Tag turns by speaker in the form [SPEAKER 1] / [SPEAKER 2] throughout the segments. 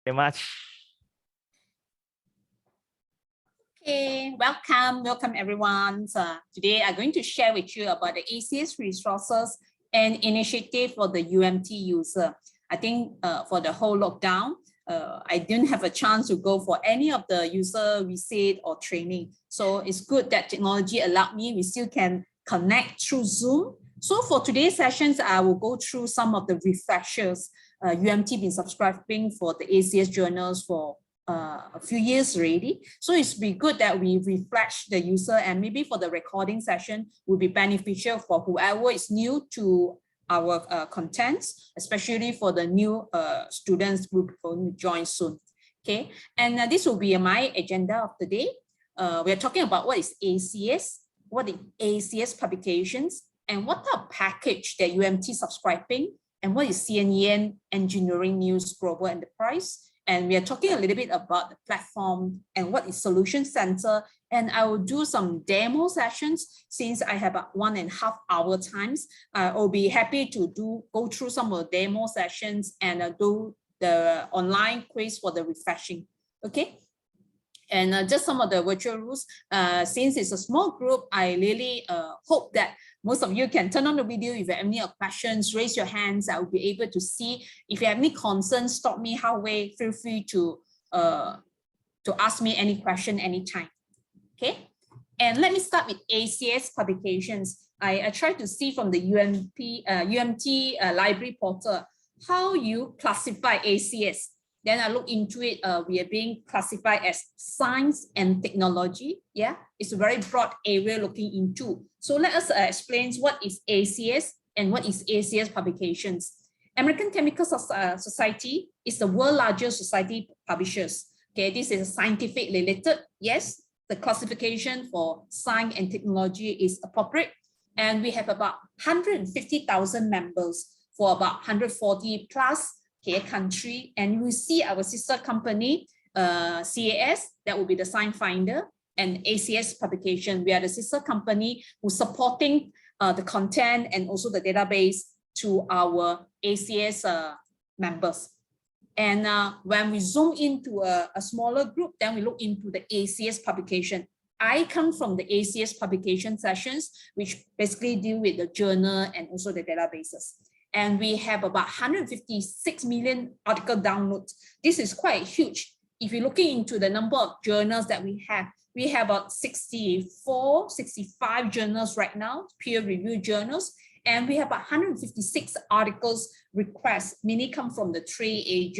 [SPEAKER 1] very much.
[SPEAKER 2] Okay, welcome everyone. So today I'm going to share with you about the ACS resources and initiative for the UMT user. I think for the whole lockdown, I didn't have a chance to go for any of the user visit or training. So it's good that technology allowed me, we still can connect through Zoom. So for today's sessions, I will go through some of the refreshers. UMT been subscribing for the ACS journals for a few years already. So it's be good that we refresh the user, and maybe for the recording session will be beneficial for whoever is new to our contents, especially for the new students who will going to join soon. Okay, and this will be my agenda of the day. We are talking about what is ACS, what is ACS Publications, and what type of package that UMT subscribing, and what is CNEN Engineering News Global Enterprise. And we are talking a little bit about the platform and what is Solution Center. And I will do some demo sessions since I have a 1.5 hour times. I will be happy to go through some of the demo sessions and do the online quiz for the refreshing. Okay. And just some of the virtual rules. Since it's a small group, I really hope that most of you can turn on the video. If you have any questions, raise your hands. I will be able to see. If you have any concerns, stop me halfway. Feel free to ask me any question anytime. Okay. And let me start with ACS Publications. I try to see from the UMT library portal how you classify ACS. Then I look into it, we are being classified as science and technology. Yeah, it's a very broad area looking into. So let us explain what is ACS and what is ACS Publications. American Chemical Society is the world's largest society publishers. Okay, this is scientific related. Yes, the classification for science and technology is appropriate. And we have about 150,000 members for about 140 plus country, and we see our sister company CAS, that will be the Science Finder, and ACS Publication. We are the sister company who's supporting the content and also the database to our ACS members. And when we zoom into a smaller group, then we look into the ACS Publication. I come from the ACS Publication sessions, which basically deal with the journal and also the databases. And we have about 156 million article downloads. This is quite huge. If you're looking into the number of journals that we have about 64, 65 journals right now, peer-reviewed journals, and we have 156 articles requests. Many come from the three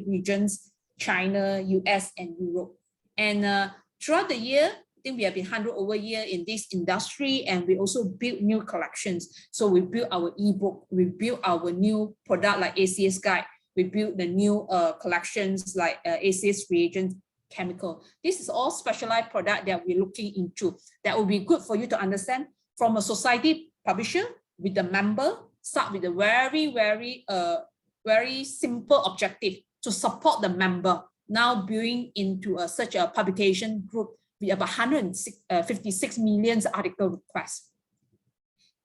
[SPEAKER 2] regions, China, US, and Europe. And throughout the year, we have been 100 over year in this industry, and we also build new collections. So we built our ebook, we built our new product like ACS Guide, we built the new collections like ACS Reagent Chemical. This is all specialized product that we're looking into. That will be good for you to understand from a society publisher with the member, start with a very simple objective to support the member. Now building into such a publication group with about 156 million article requests.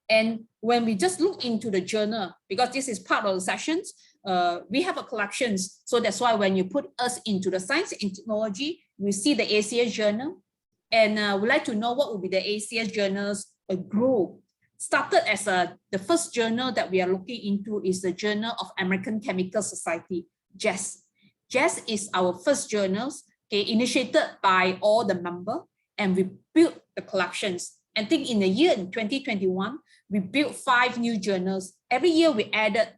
[SPEAKER 2] And when we just look into the journal, because this is part of the sessions, we have a collections. So that's why when you put us into the science and technology, we see the ACS journal. And we'd like to know what will be the ACS journals grow. Started as the first journal that we are looking into is the Journal of American Chemical Society, JAS. JAS is our first journals. Okay, initiated by all the members, and we built the collections. I think in the year in 2021, we built 5 new journals. Every year we added,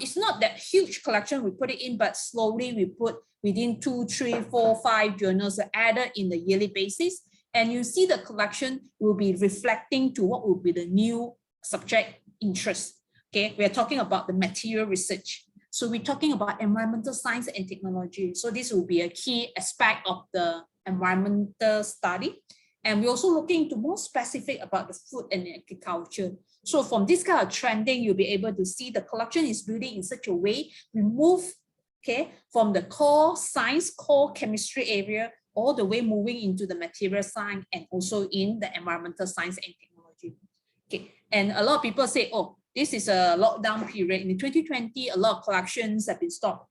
[SPEAKER 2] it's not that huge collection we put it in, but slowly we put within 2, 3, 4, 5 journals added in the yearly basis. And you see the collection will be reflecting to what will be the new subject interest. Okay, we are talking about the material research. So we're talking about environmental science and technology. So this will be a key aspect of the environmental study. And we're also looking into more specific about the food and agriculture. So from this kind of trending, you'll be able to see the collection is building in such a way, we move from the core science, core chemistry area, all the way moving into the material science and also in the environmental science and technology. Okay, and a lot of people say, oh, this is a lockdown period. In 2020, a lot of collections have been stopped.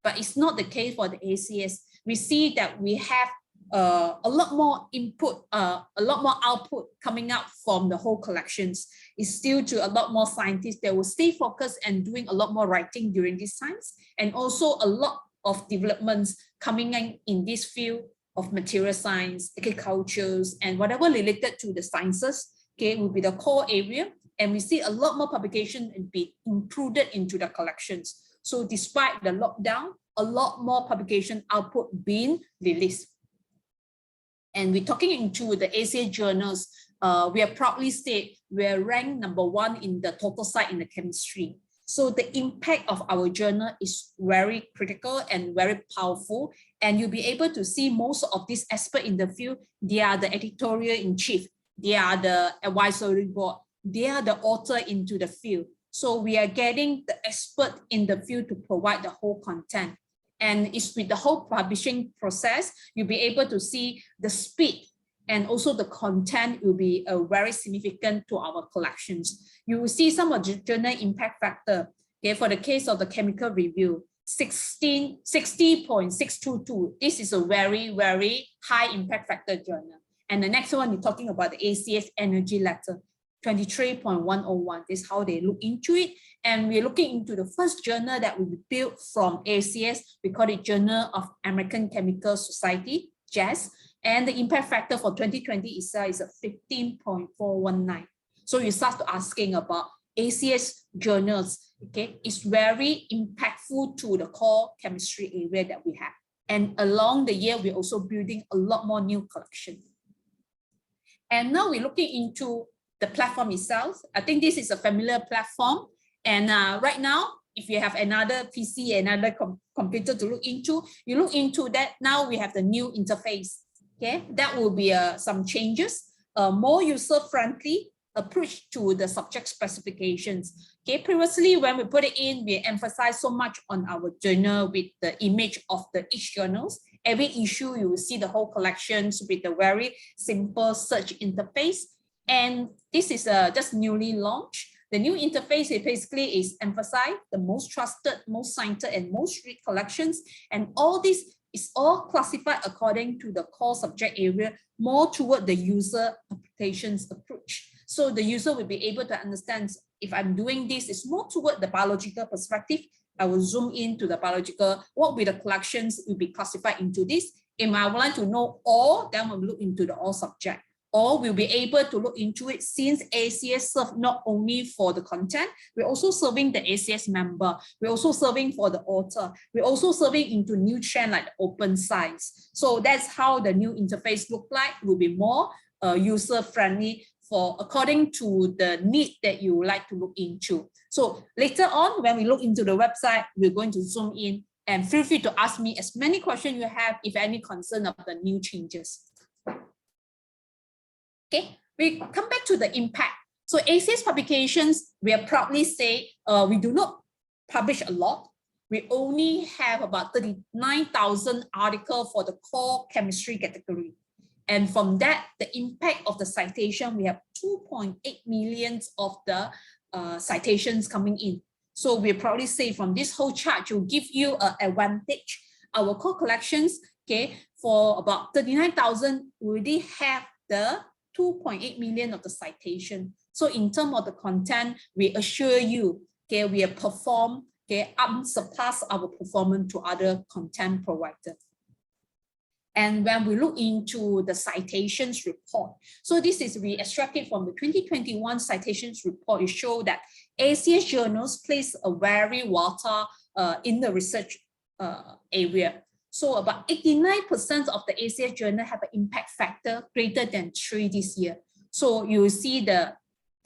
[SPEAKER 2] but it's not the case for the ACS. We see that we have a lot more input, a lot more output coming out from the whole collections. It's still to a lot more scientists that will stay focused and doing a lot more writing during these times, and also a lot of developments coming in this field of material science, agricultures, and whatever related to the sciences, okay, will be the core area. And we see a lot more publication be included into the collections. So despite the lockdown, a lot more publication output being released. And we're talking into the ACS journals, we are proudly state we're ranked #1 in the total site in the chemistry. So the impact of our journal is very critical and very powerful. And you'll be able to see most of these experts in the field. They are the editorial-in-chief. They are the advisory board. They are the author into the field. So we are getting the expert in the field to provide the whole content. And it's with the whole publishing process, you'll be able to see the speed and also the content will be very significant to our collections. You will see some of the journal impact factor. Okay, for the case of the chemical review, 60.622. This is a very, very high impact factor journal. And the next one, you're talking about the ACS energy letter, 23.101. This is how they look into it. And we're looking into the first journal that will be built from ACS. We call it Journal of American Chemical Society, JAS. And the impact factor for 2020 itself is a 15.419. So you start to asking about ACS journals, okay? It's very impactful to the core chemistry area that we have. And along the year, we're also building a lot more new collections. And now we're looking into the platform itself. I think this is a familiar platform. And right now, if you have another PC, another computer to look into, you look into that. Now we have the new interface. Okay, that will be some changes, more user-friendly approach to the subject specifications. Okay, previously when we put it in, we emphasize so much on our journal with the image of the Acs Journals. Every issue, you will see the whole collections with a very simple search interface. And this is just newly launched. The new interface basically is emphasize the most trusted, most cited, and most read collections. And all this is all classified according to the core subject area, more toward the user applications approach. So the user will be able to understand if I'm doing this, it's more toward the biological perspective. I will zoom into the biological, what will the collections will be classified into this. If I would like to know all, then we'll look into the all subject. Or we'll be able to look into it since ACS serve not only for the content, we're also serving the ACS member. We're also serving for the author. We're also serving into new trend like the open science. So that's how the new interface look like. Will be more user-friendly for according to the need that you would like to look into. So later on, when we look into the website, we're going to zoom in and feel free to ask me as many questions you have, if any concern of the new changes. Okay, we come back to the impact. So ACS Publications, we are proudly say we do not publish a lot. We only have about 39,000 articles for the core chemistry category. And from that, the impact of the citation, we have 2.8 million of the citations coming in. So we proudly say from this whole chart, to give you an advantage. Our core collections, okay, for about 39,000, we already have the 2.8 million of the citation. So in terms of the content, we assure you, okay, we have performed, okay, surpass our performance to other content providers. And when we look into the citations report, so this is we extracted from the 2021 citations report. It shows that ACS journals plays a very vital in the research area. So about 89% of the ACS journal have an impact factor greater than 3 this year. So you will see the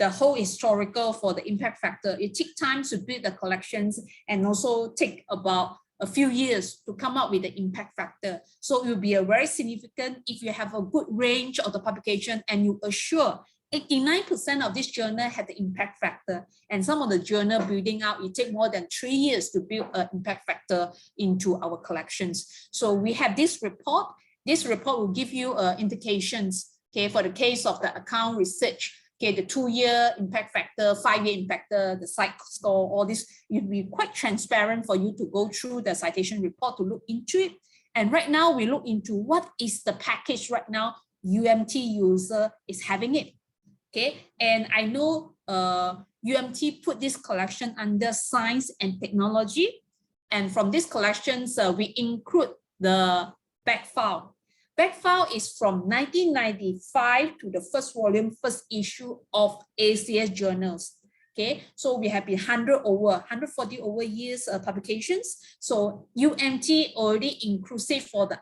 [SPEAKER 2] whole historical for the impact factor. It takes time to build the collections and also take about a few years to come up with the impact factor. So it will be a very significant if you have a good range of the publication and you assure 89% of this journal had the impact factor, and some of the journal building out, it takes more than 3 years to build an impact factor into our collections. So we have this report. This report will give you indications, okay, for the case of the account research. okay, the 2-year impact factor, 5-year impact factor, the site score, all this, it'll be quite transparent for you to go through the citation report to look into it. And right now we look into what is the package right now UMT user is having it. Okay, and I know UMT put this collection under science and technology. And from these collections, we include the back file. Back file is from 1995 to the first volume, first issue of ACS Journals. Okay, so we have been 140 over years publications. So UMT already inclusive for the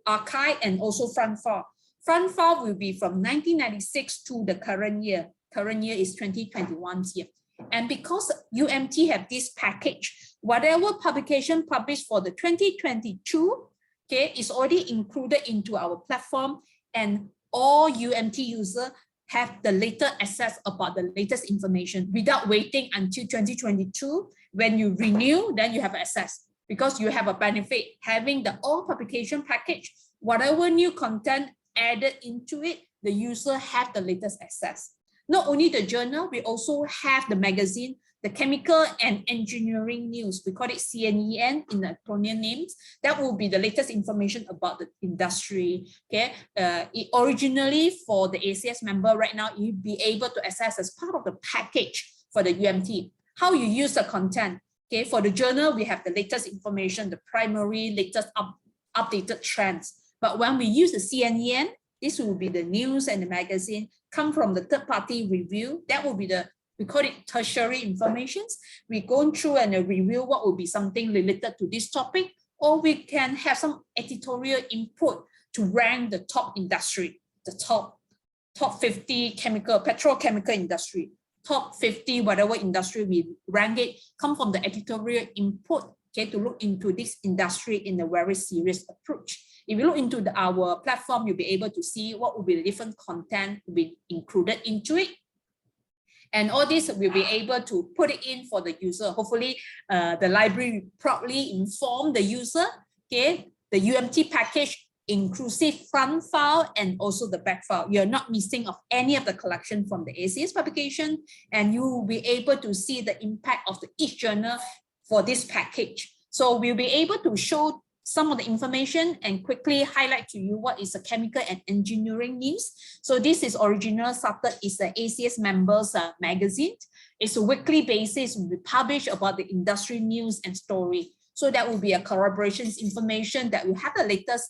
[SPEAKER 2] archive and also front file. Front file will be from 1996 to the current year. Current year is 2021 year. And because UMT have this package, whatever publication published for the 2022, okay, is already included into our platform, and all UMT users have the latest access about the latest information without waiting until 2022. When you renew, then you have access, because you have a benefit having the all publication package. Whatever new content added into it, the user have the latest access. Not only the journal, we also have the magazine, the chemical and engineering news. We call it CNEN in the acronym names. That will be the latest information about the industry. Okay, originally for the ACS member right now, you'll be able to access as part of the package for the UMT. How you use the content. Okay, for the journal, we have the latest information, the primary latest updated trends. But when we use the CNEN, this will be the news and the magazine come from the third-party review. That will be the, we call it tertiary informations. We go through and review what will be something related to this topic, or we can have some editorial input to rank the top industry, the top 50 petrochemical industry, top 50, whatever industry we rank it, come from the editorial input, okay, to look into this industry in a very serious approach. If you look into our platform, you'll be able to see what will be the different content to be included into it. And all this will be able to put it in for the user. Hopefully, the library will properly inform the user, okay, the UMT package, inclusive front file and also the back file. You're not missing of any of the collection from the ACS publication, and you will be able to see the impact of each journal for this package. So we'll be able to show some of the information and quickly highlight to you what is the chemical and engineering news. So this is original started is the ACS members magazine. It's a weekly basis. We publish about the industry news and story. So that will be a collaborations information that will have the latest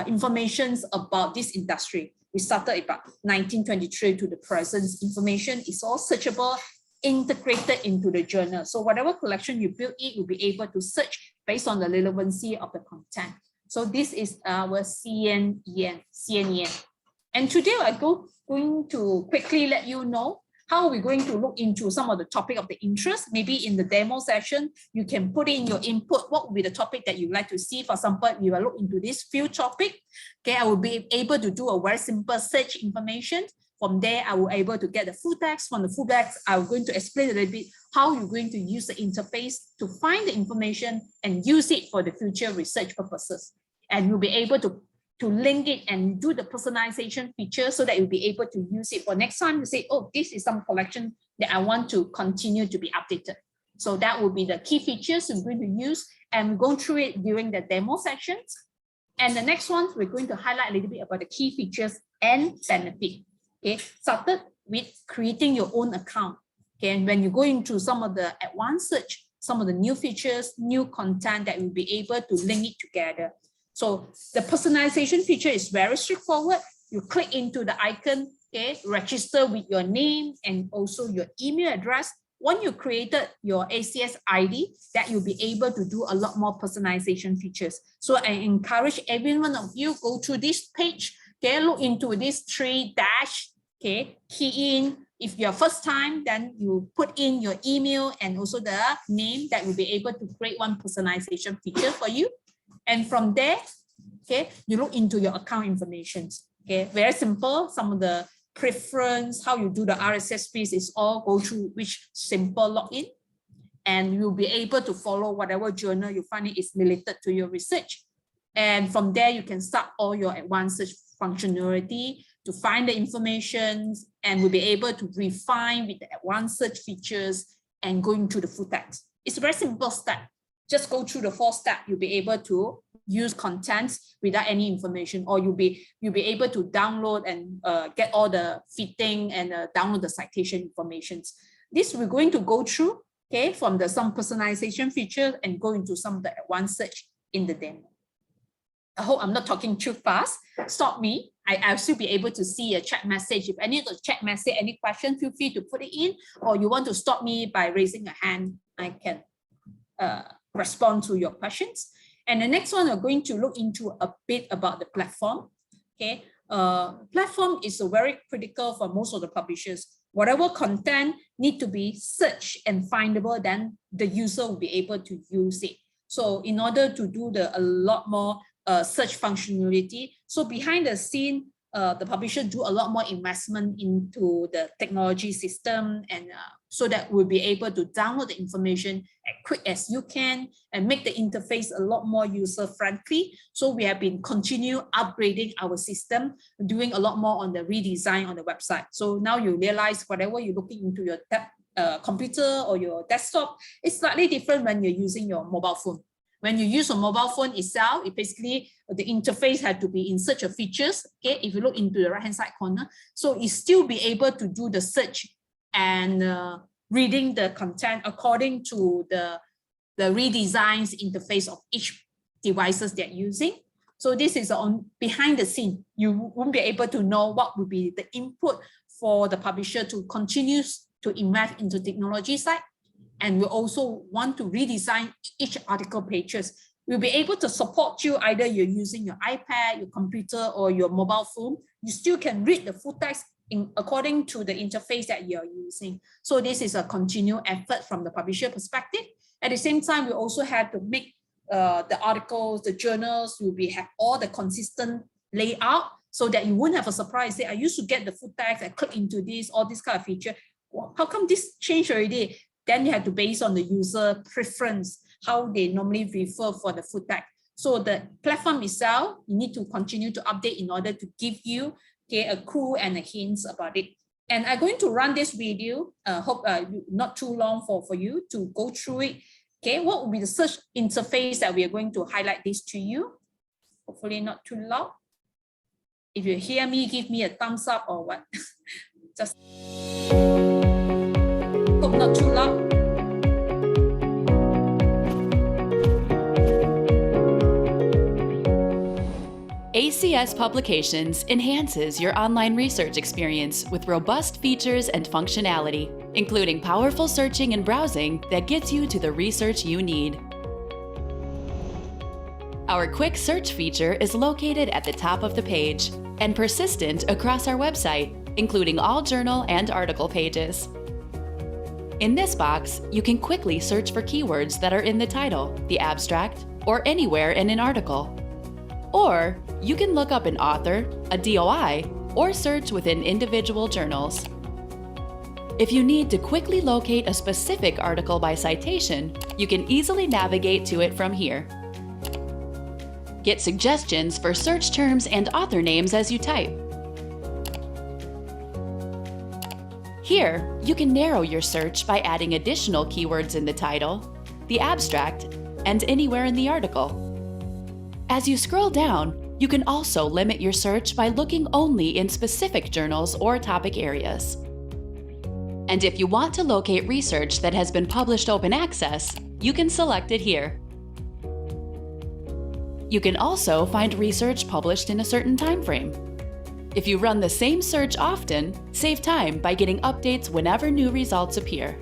[SPEAKER 2] informations about this industry. We started about 1923 to the present. Information is all searchable, integrated into the journal. So whatever collection you build, it will be able to search based on the relevancy of the content. So this is our CNEN. And today I'm going to quickly let you know how we're going to look into some of the topic of the interest. Maybe in the demo session, you can put in your input. What will be the topic that you'd like to see? For example, we will look into this field topic. Okay, I will be able to do a very simple search information. From there, I will be able to get the full text. From the full text, I'm going to explain a little bit how you're going to use the interface to find the information and use it for the future research purposes. And you'll be able to link it and do the personalization feature so that you'll be able to use it for next time to say, oh, this is some collection that I want to continue to be updated. So that will be the key features we're going to use, and we'll go through it during the demo sections. And the next one, we're going to highlight a little bit about the key features and benefit. Okay, started with creating your own account. Okay, and when you go into some of the advanced search, some of the new features, new content that will be able to link it together. So the personalization feature is very straightforward. You click into the icon, okay, register with your name and also your email address. Once you created your ACS ID, that you'll be able to do a lot more personalization features. So I encourage every one of you go to this page, okay, look into this 3 dash, okay, key in. If you're first time, then you put in your email and also the name that will be able to create one personalization feature for you. And from there, okay, you look into your account information. Okay, very simple. Some of the preference, how you do the RSS feeds is all go through which simple login. And you'll be able to follow whatever journal you find it is related to your research. And from there, you can start all your advanced search functionality to find the information, and we'll be able to refine with the advanced search features and going through the full text. It's a very simple step. Just go through the 4 steps. You'll be able to use contents without any information, or you'll be able to download and get all the fitting and download the citation informations. This we're going to go through, okay, from some personalization features and go into some of the advanced search in the demo. I hope I'm not talking too fast. Stop me. I'll still be able to see a chat message. If any of the chat message, any question, feel free to put it in, or you want to stop me by raising a hand, I can respond to your questions. And the next one, we're going to look into a bit about the platform. Okay, platform is very critical for most of the publishers. Whatever content need to be searched and findable, then the user will be able to use it. So in order to do a lot more search functionality, so behind the scene, the publisher do a lot more investment into the technology system, and so that we'll be able to download the information as quick as you can and make the interface a lot more user-friendly. So we have been continue upgrading our system, doing a lot more on the redesign on the website. So now you realize whatever you're looking into your computer or your desktop, it's slightly different when you're using your mobile phone. When you use a mobile phone itself, it basically, the interface had to be in search of features. Okay, if you look into the right-hand side corner, so you still be able to do the search and reading the content according to the redesigned interface of each devices they're using. So this is on behind the scene. You won't be able to know what will be the input for the publisher to continue to invest into technology side. And we also want to redesign each article pages. We'll be able to support you, either you're using your iPad, your computer, or your mobile phone. You still can read the full text according to the interface that you're using. So this is a continued effort from the publisher perspective. At the same time, we also have to make the articles, the journals, have all the consistent layout so that you won't have a surprise. Say, I used to get the full text, I click into this, all this kind of feature. Well, how come this changed already? Then you have to base on the user preference, how they normally refer for the full text. So the platform itself, you need to continue to update in order to give you a clue and a hints about it. And I'm going to run this video, hope not too long for you to go through it. Okay, what will be the search interface that we are going to highlight this to you? Hopefully not too loud. If you hear me, give me a thumbs up or what. Just hope not too loud.
[SPEAKER 1] ACS Publications enhances your online research experience with robust features and functionality, including powerful searching and browsing that gets you to the research you need. Our quick search feature is located at the top of the page and persistent across our website, including all journal and article pages. In this box, you can quickly search for keywords that are in the title, the abstract, or anywhere in an article. Or you can look up an author, a DOI, or search within individual journals. If you need to quickly locate a specific article by citation, you can easily navigate to it from here. Get suggestions for search terms and author names as you type. Here, you can narrow your search by adding additional keywords in the title, the abstract, and anywhere in the article. As you scroll down, you can also limit your search by looking only in specific journals or topic areas. And if you want to locate research that has been published open access, you can select it here. You can also find research published in a certain time frame. If you run the same search often, save time by getting updates whenever new results appear.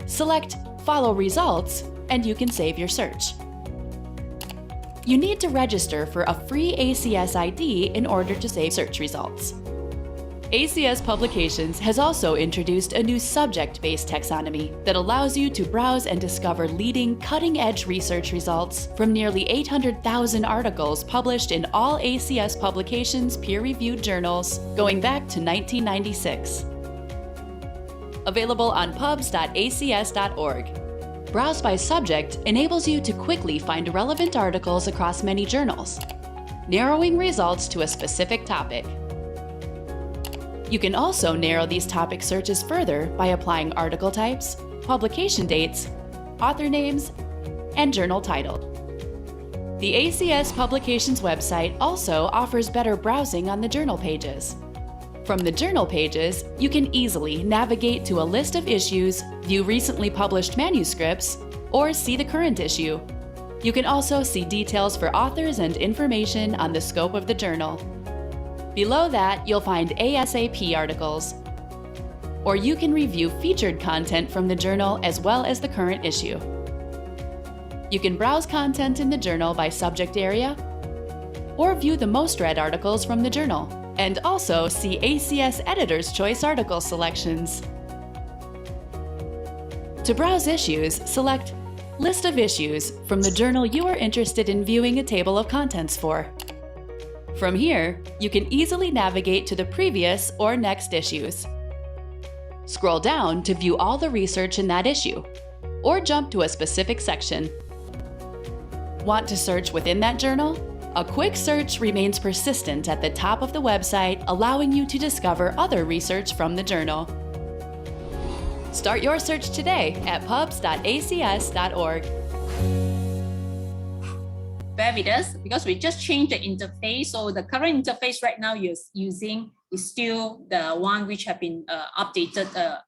[SPEAKER 1] Select Follow Results, and you can save your search. You need to register for a free ACS ID in order to save search results. ACS Publications has also introduced a new subject-based taxonomy that allows you to browse and discover leading, cutting-edge research results from nearly 800,000 articles published in all ACS Publications peer-reviewed journals going back to 1996. Available on pubs.acs.org. Browse by subject enables you to quickly find relevant articles across many journals, narrowing results to a specific topic. You can also narrow these topic searches further by applying article types, publication dates, author names, and journal title. The ACS Publications website also offers better browsing on the journal pages. From the journal pages, you can easily navigate to a list of issues, view recently published manuscripts, or see the current issue. You can also see details for authors and information on the scope of the journal. Below that, you'll find ASAP articles. Or you can review featured content from the journal as well as the current issue. You can browse content in the journal by subject area, or view the most read articles from the journal, and also see ACS Editor's Choice article selections. To browse issues, select List of Issues from the journal you are interested in viewing a table of contents for. From here, you can easily navigate to the previous or next issues. Scroll down to view all the research in that issue, or jump to a specific section. Want to search within that journal? A quick search remains persistent at the top of the website, allowing you to discover other research from the journal. Start your search today at pubs.acs.org.
[SPEAKER 2] Bear with us because we just changed the interface. So the current interface right now you're using is still the one which have been updated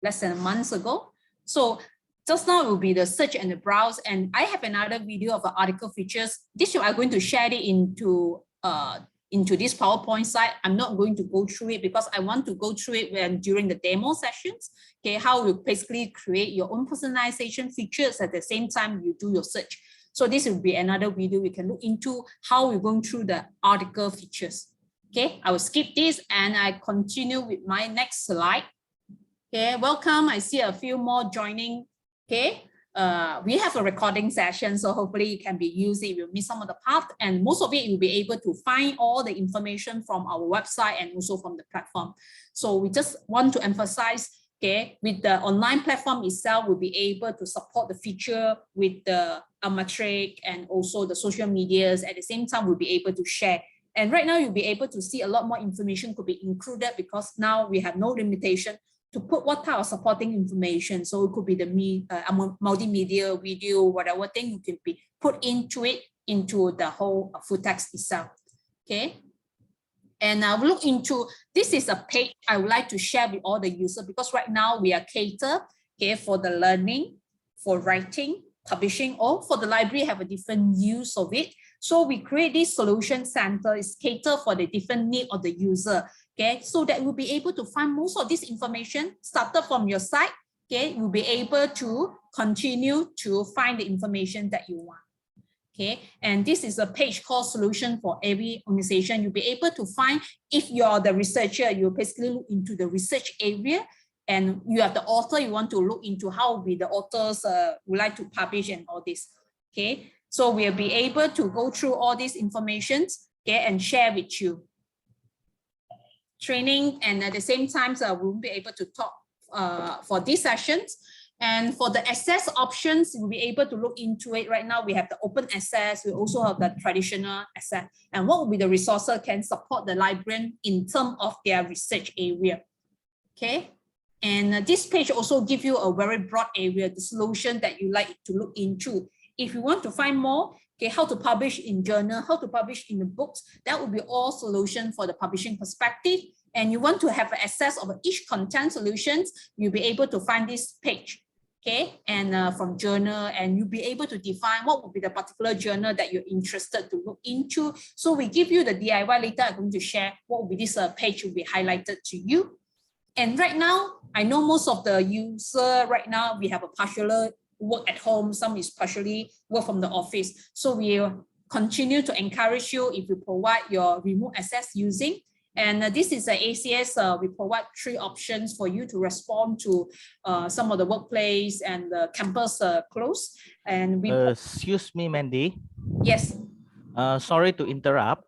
[SPEAKER 2] less than a month ago. So just now it will be the search and the browse, and I have another video of the article features. This I'm going to share it into this PowerPoint slide. I'm not going to go through it because I want to go through it during the demo sessions. Okay, how you basically create your own personalization features at the same time you do your search. So this will be another video we can look into how we're going through the article features. Okay, I will skip this and I continue with my next slide. Okay, welcome. I see a few more joining. Okay, we have a recording session, so hopefully you can be using. You'll miss some of the part, and most of it you'll be able to find all the information from our website and also from the platform. So we just want to emphasize, okay, with the online platform itself, we'll be able to support the feature with the metric and also the social medias. At the same time, we'll be able to share. And right now, you'll be able to see a lot more information could be included because now we have no limitation to put what type of supporting information. So it could be the multimedia, video, whatever thing you can be put into it, into the whole full text itself. Okay. And I will look into, this is a page I would like to share with all the users because right now we are catered, okay, for the learning, for writing, publishing, or for the library have a different use of it. So we create this solution center is cater for the different need of the user. Okay, so that we'll be able to find most of this information started from your site. Okay, you'll be able to continue to find the information that you want. Okay, and this is a page called Solution for Every Organization. You'll be able to find, if you're the researcher, you basically look into the research area, and you have the author, you want to look into how the authors would like to publish and all this. Okay, so we'll be able to go through all these informations, okay, and share with you. Training, and at the same time, we'll be able to talk for these sessions. And for the access options, we'll be able to look into it. Right now, we have the open access. We also have the traditional access. And what will be the resources can support the librarian in terms of their research area. Okay. And this page also gives you a very broad area, the solution that you like to look into. If you want to find more, okay, how to publish in journal, how to publish in the books, that will be all solution for the publishing perspective. And you want to have access of each content solutions, you'll be able to find this page, okay? And from journal, and you'll be able to define what will be the particular journal that you're interested to look into. So we give you the DIY later. I'm going to share what will be this page will be highlighted to you. And right now, I know most of the user right now, we have a partial work at home, some is partially work from the office. So we'll continue to encourage you if you provide your remote access using. And this is an ACS, we provide 3 options for you to respond to some of the workplace and the campus close. And we
[SPEAKER 3] excuse me, Mandy.
[SPEAKER 2] Yes.
[SPEAKER 3] Sorry to interrupt,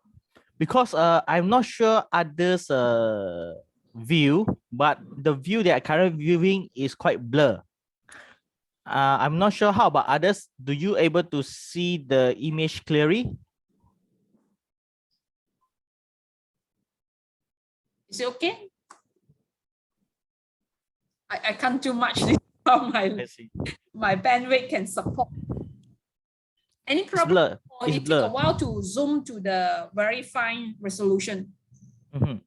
[SPEAKER 3] because I'm not sure others view, but the view that I currently viewing is quite blur. I'm not sure how about others. Do you able to see the image clearly?
[SPEAKER 2] Is it okay? I can't do much. This
[SPEAKER 3] I see.
[SPEAKER 2] my bandwidth can support. Any
[SPEAKER 3] It's
[SPEAKER 2] problem?
[SPEAKER 3] blur.
[SPEAKER 2] Or
[SPEAKER 3] It's
[SPEAKER 2] it take
[SPEAKER 3] blur.
[SPEAKER 2] a while to zoom to the very fine resolution.
[SPEAKER 3] Mhm.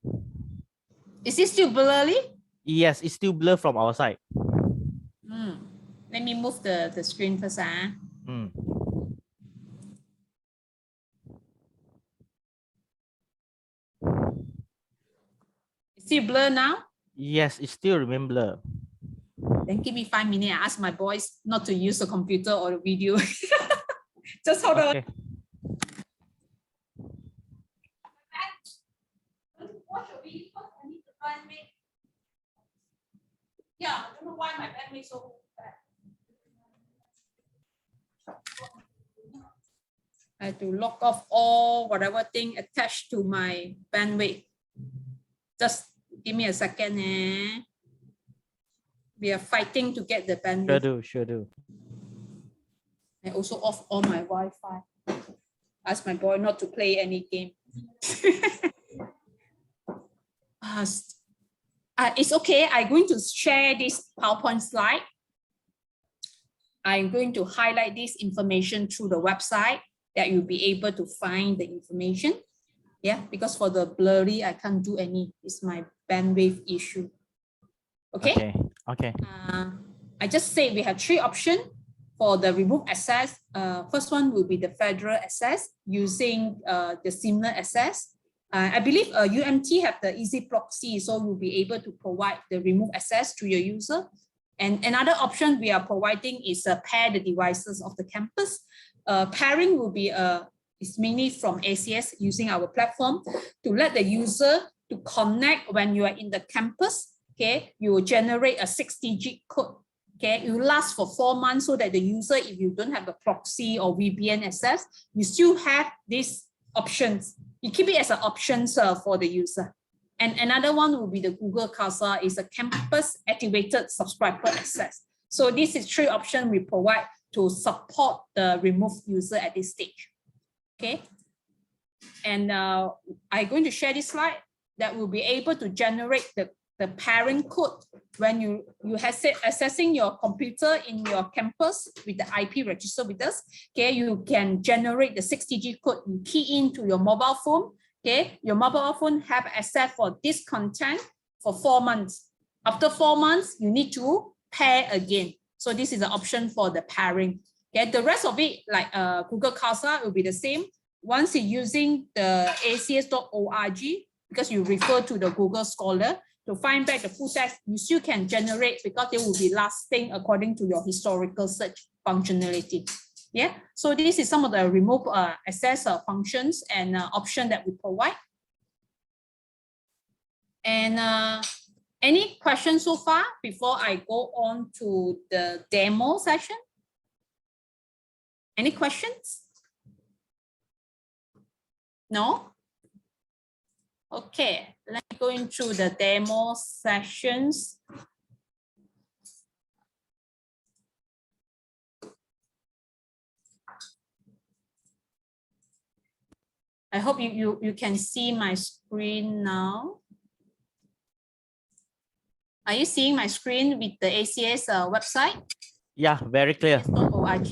[SPEAKER 2] Is it still blurry?
[SPEAKER 3] Yes, it's still blur from our side.
[SPEAKER 2] Let me move the screen first.
[SPEAKER 3] Mm.
[SPEAKER 2] Is it blur now?
[SPEAKER 3] Yes, it still remain blur.
[SPEAKER 2] Then give me 5 minutes. I ask my boys not to use the computer or the video. Just hold on.
[SPEAKER 3] Okay.
[SPEAKER 2] Watch your video first. I need the bandwidth. Yeah, I don't know why my bandwidth is so bad. I have to lock off all whatever thing attached to my bandwidth. Just give me a second. We are fighting to get the bandwidth.
[SPEAKER 3] Sure do.
[SPEAKER 2] I also off all my Wi-Fi. Ask my boy not to play any game. It's okay. I'm going to share this PowerPoint slide. I'm going to highlight this information through the website that you'll be able to find the information. Yeah, because for the blurry, I can't do any. It's my bandwidth issue. Okay.
[SPEAKER 3] Okay.
[SPEAKER 2] I just say we have 3 options for the remove access. First one will be the federal access using the similar access. I believe UMT have the easy proxy, so you'll be able to provide the remove access to your user. And another option we are providing is pair the devices of the campus. Pairing will be is mainly from ACS using our platform to let the user to connect when you are in the campus. Okay, you will generate a 6-digit code. Okay, it will last for 4 months so that the user, if you don't have a proxy or VPN access, you still have these options. You keep it as an option for the user. And another one will be the Google Casa, is a campus activated subscriber access. So this is 3 options we provide to support the removed user at this stage. Okay. And I'm going to share this slide that will be able to generate the parent code when you accessing your computer in your campus with the IP register with us. Okay, you can generate the 6-digit code, you key into your mobile phone. Okay, your mobile phone have access for this content for 4 months. After 4 months, you need to pair again. So this is the option for the pairing. Okay, the rest of it, like Google Casa, will be the same. Once you're using the acs.org, because you refer to the Google Scholar, to find back the full text, you still can generate because they will be lasting according to your historical search functionality. Yeah, so this is some of the remove access functions and option that we provide. And any questions so far before I go on to the demo session? Any questions? No? Okay, let me go into the demo sessions. I hope you can see my screen now. Are you seeing my screen with the ACS website?
[SPEAKER 3] Yeah, very clear.
[SPEAKER 2] .org.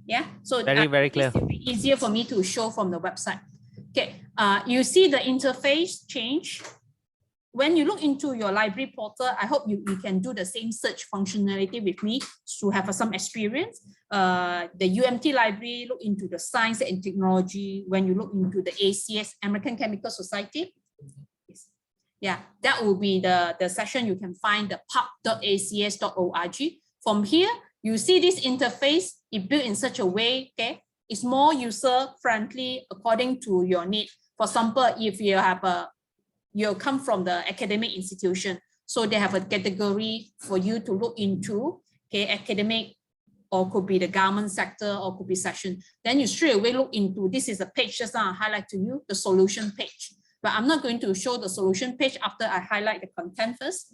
[SPEAKER 2] Yeah, so
[SPEAKER 3] very clear.
[SPEAKER 2] It will be easier for me to show from the website. Okay, you see the interface change. When you look into your library portal, I hope you can do the same search functionality with me to have some experience. The UMT library, look into the science and technology. When you look into the ACS, American Chemical Society, yeah, that will be the session. You can find the pub.acs.org. From here, you see this interface, it built in such a way, okay, it's more user-friendly according to your need. For example, if you have you come from the academic institution, so they have a category for you to look into, okay, academic, or could be the government sector, or could be session. Then you straight away look into, this is a page just now I highlight to you, the solution page. But I'm not going to show the solution page after I highlight the content first.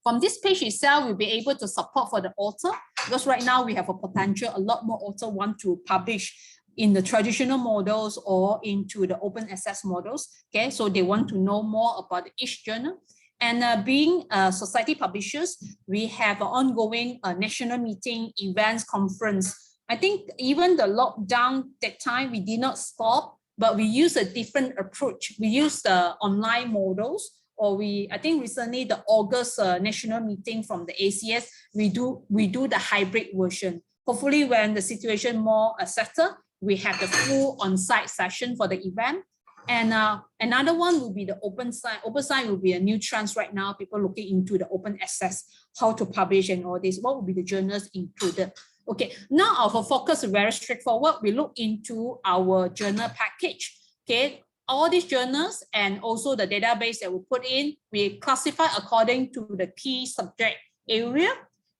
[SPEAKER 2] From this page itself, we'll be able to support for the author, because right now we have a potential, a lot more authors want to publish in the traditional models or into the open access models. Okay, so they want to know more about each journal. And being society publishers, we have an ongoing national meeting, events, conference. I think even the lockdown that time, we did not stop, but we use a different approach. We use the online models, or I think recently the August national meeting from the ACS, we do the hybrid version. Hopefully when the situation more settled, we have the full on-site session for the event. And another one will be the open science. Open science will be a new trend right now. People looking into the open access, how to publish and all this. What will be the journals included? Okay, now our focus is very straightforward. We look into our journal package. Okay, all these journals and also the database that we put in, we classify according to the key subject area.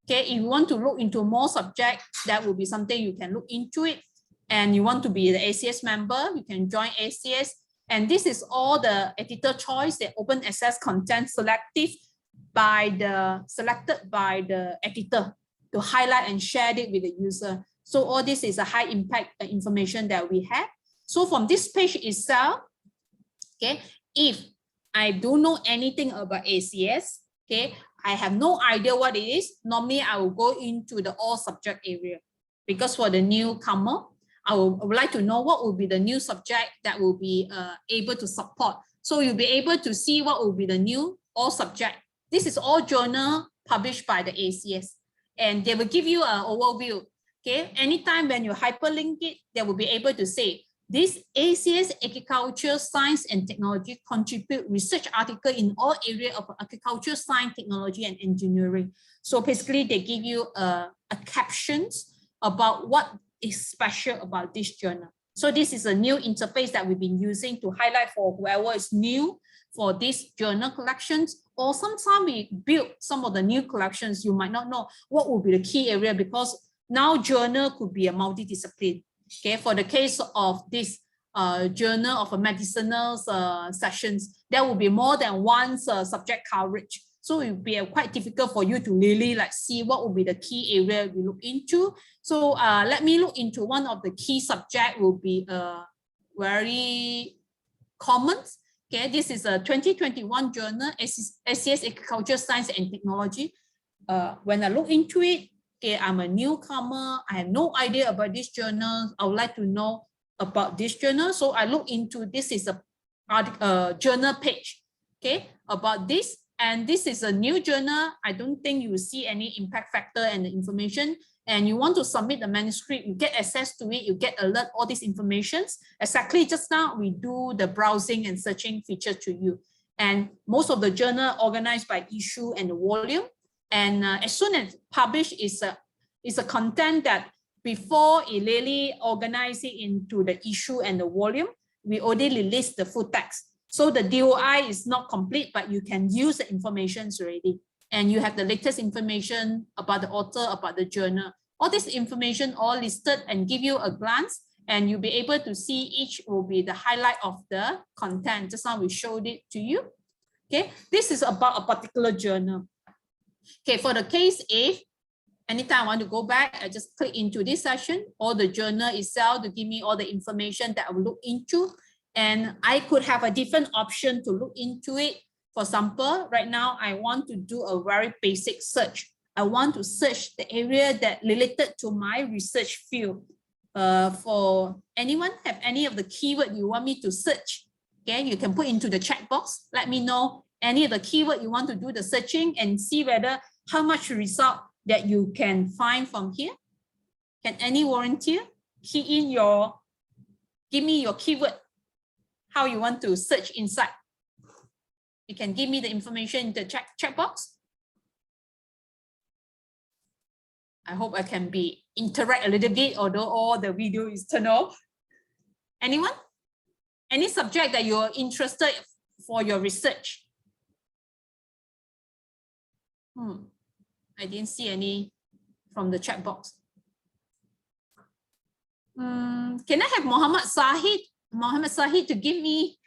[SPEAKER 2] Okay, if you want to look into more subjects, that will be something you can look into it. And you want to be the ACS member, you can join ACS. And this is all the editor choice, the open access content selected by the editor to highlight and share it with the user. So all this is a high impact information that we have. So from this page itself, okay, if I don't know anything about ACS, okay, I have no idea what it is, normally I will go into the all subject area. Because for the newcomer, I would like to know what will be the new subject that will be able to support. So you'll be able to see what will be the new all subject. This is all journal published by the ACS. And they will give you an overview. Okay, anytime when you hyperlink it, they will be able to say, this ACS Agriculture, Science and Technology contribute research article in all areas of agriculture, science, technology, and engineering. So basically, they give you a captions about what is special about this journal. So this is a new interface that we've been using to highlight for whoever is new for these journal collections, or sometimes we build some of the new collections. You might not know what will be the key area, because now journal could be a multidiscipline. Okay, for the case of this journal of a medicinal sessions, there will be more than one subject coverage. So it will be quite difficult for you to really see what will be the key area we look into. So let me look into one of the key subject will be very common. Okay, this is a 2021 journal, ACS Agriculture, Science and Technology. When I look into it, okay, I'm a newcomer. I have no idea about this journal. I would like to know about this journal. So I look into this is a journal page, okay, about this. And this is a new journal. I don't think you will see any impact factor and the information. And you want to submit the manuscript, you get access to it, you get alert, all these informations. Exactly just now, we do the browsing and searching feature to you. And most of the journal organized by issue and the volume. And as soon as published is a content that before it really organize it into the issue and the volume, we already release the full text. So the DOI is not complete, but you can use the information already. And you have the latest information about the author, about the journal. All this information all listed and give you a glance, and you'll be able to see each will be the highlight of the content. Just now we showed it to you. Okay, this is about a particular journal. Okay, for the case if anytime I want to go back, I just click into this session or the journal itself to give me all the information that I will look into. And I could have a different option to look into it. For example, right now, I want to do a very basic search. I want to search the area that related to my research field. For anyone, have any of the keyword you want me to search? Okay, you can put into the chat box. Let me know any of the keyword you want to do the searching and see whether how much result that you can find from here. Can any volunteer key in give me your keyword, how you want to search inside. You can give me the information in the chat box. I hope I can interact a little bit, although all the video is turned off. Anyone? Any subject that you're interested for your research? I didn't see any from the chat box. Can I have Mohammed Sahid to give me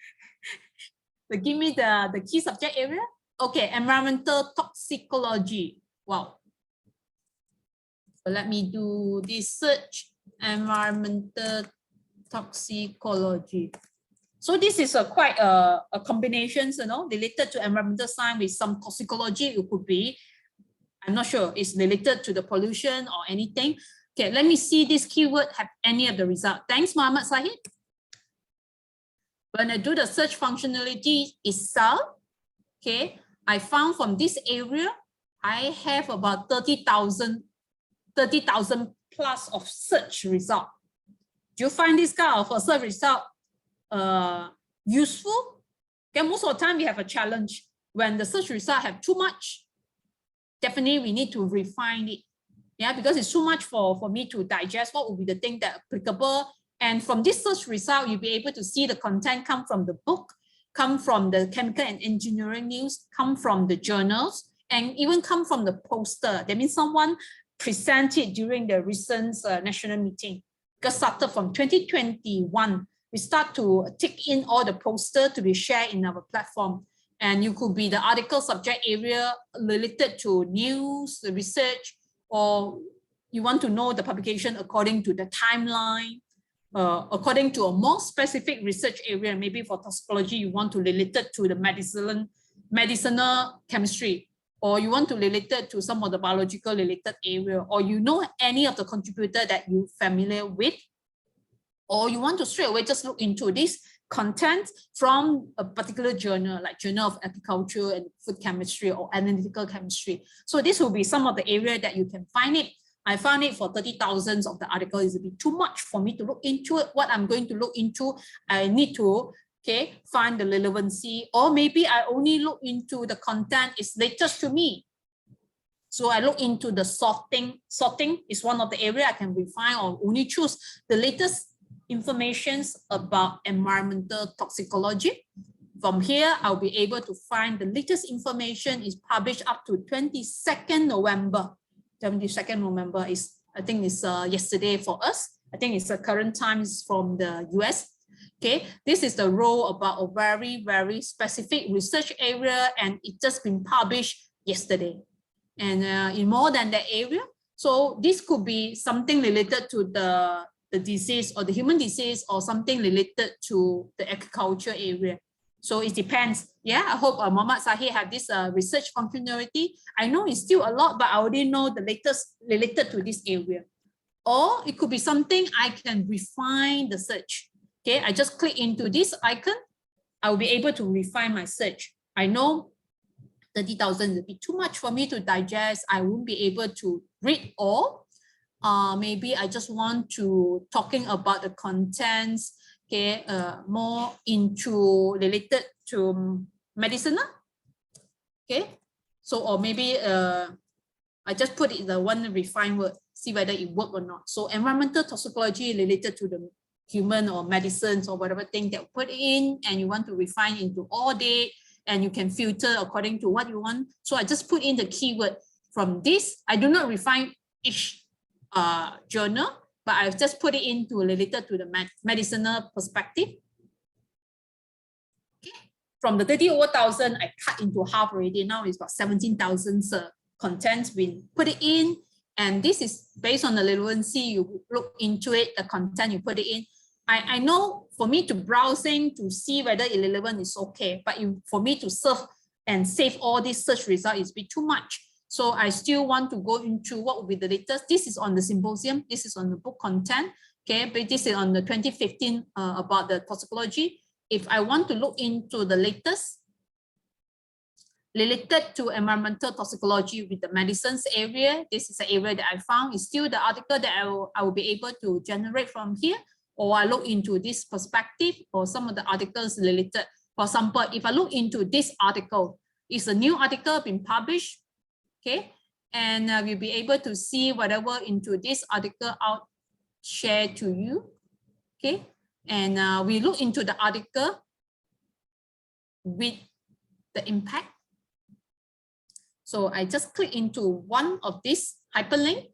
[SPEAKER 2] the key subject area? Okay, environmental toxicology. Wow. So let me do this search, environmental Toxicology. So this is a quite a combination, related to environmental science with some toxicology. It could be, I'm not sure, it's related to the pollution or anything. Okay, let me see this keyword have any of the result. Thanks, Muhammad Sahid. When I do the search functionality itself, okay, I found from this area, I have about 30,000 plus of search result. Do you find this kind of a search result useful? Okay, most of the time we have a challenge. When the search result have too much, definitely we need to refine it. Yeah, because it's too much for me to digest. What would be the thing that applicable? And from this search result, you'll be able to see the content come from the book, come from the chemical and engineering news, come from the journals, and even come from the poster. That means someone presented during the recent national meeting. Because started from 2021, we start to take in all the poster to be shared in our platform. And you could be the article subject area related to news, the research, or you want to know the publication according to the timeline, according to a more specific research area. Maybe for toxicology, you want to relate it to the medicinal chemistry, or you want to relate it to some of the biological related area, or you know any of the contributor that you're familiar with, or you want to straight away just look into this content from a particular journal, like Journal of Agriculture and Food Chemistry or Analytical Chemistry. So this will be some of the area that you can find it. I found it for 30,000 of the article is a bit too much for me to look into it. What I'm going to look into, I need to find the relevancy, or maybe I only look into the content is latest to me. So I look into the sorting. Sorting is one of the area I can refine or only choose the latest informations about environmental toxicology. From here, I'll be able to find the latest information is published up to 22nd November. 22nd November is, I think it's yesterday for us. I think it's the current times from the US. Okay, this is the role about a very, very specific research area, and it just been published yesterday. And in more than that area, so this could be something related to the disease or the human disease, or something related to the agriculture area. So it depends. Yeah, I hope Muhammad Sahih have this research functionality. I know it's still a lot, but I already know the latest related to this area. Or it could be something I can refine the search. Okay, I just click into this icon. I will be able to refine my search. I know 30,000 is a bit too much for me to digest. I won't be able to read all. Maybe I just want to talking about the contents, okay, more into related to medicinal. Okay, so or maybe I just put it the one refined word, see whether it work or not. So environmental toxicology related to the human or medicines or whatever thing that put in, and you want to refine into all date, and you can filter according to what you want. So I just put in the keyword from this. I do not refine each journal, but I've just put it into related to the medicinal perspective. Okay. From the 30,000, I cut into half already. Now it's about 17,000 contents been put it in. And this is based on the relevancy. You look into it, the content you put it in. I know for me to browsing to see whether irrelevant is okay, but for me to serve and save all these search results is a bit too much. So I still want to go into what will be the latest. This is on the symposium. This is on the book content. Okay, but this is on the 2015 about the toxicology. If I want to look into the latest related to environmental toxicology with the medicines area, this is the area that I found. It's still the article that I will be able to generate from here, or I look into this perspective or some of the articles related. For example, if I look into this article, it's a new article been published. Okay, and we'll be able to see whatever into this article out share to you. Okay, and we look into the article with the impact. So I just click into one of this hyperlink.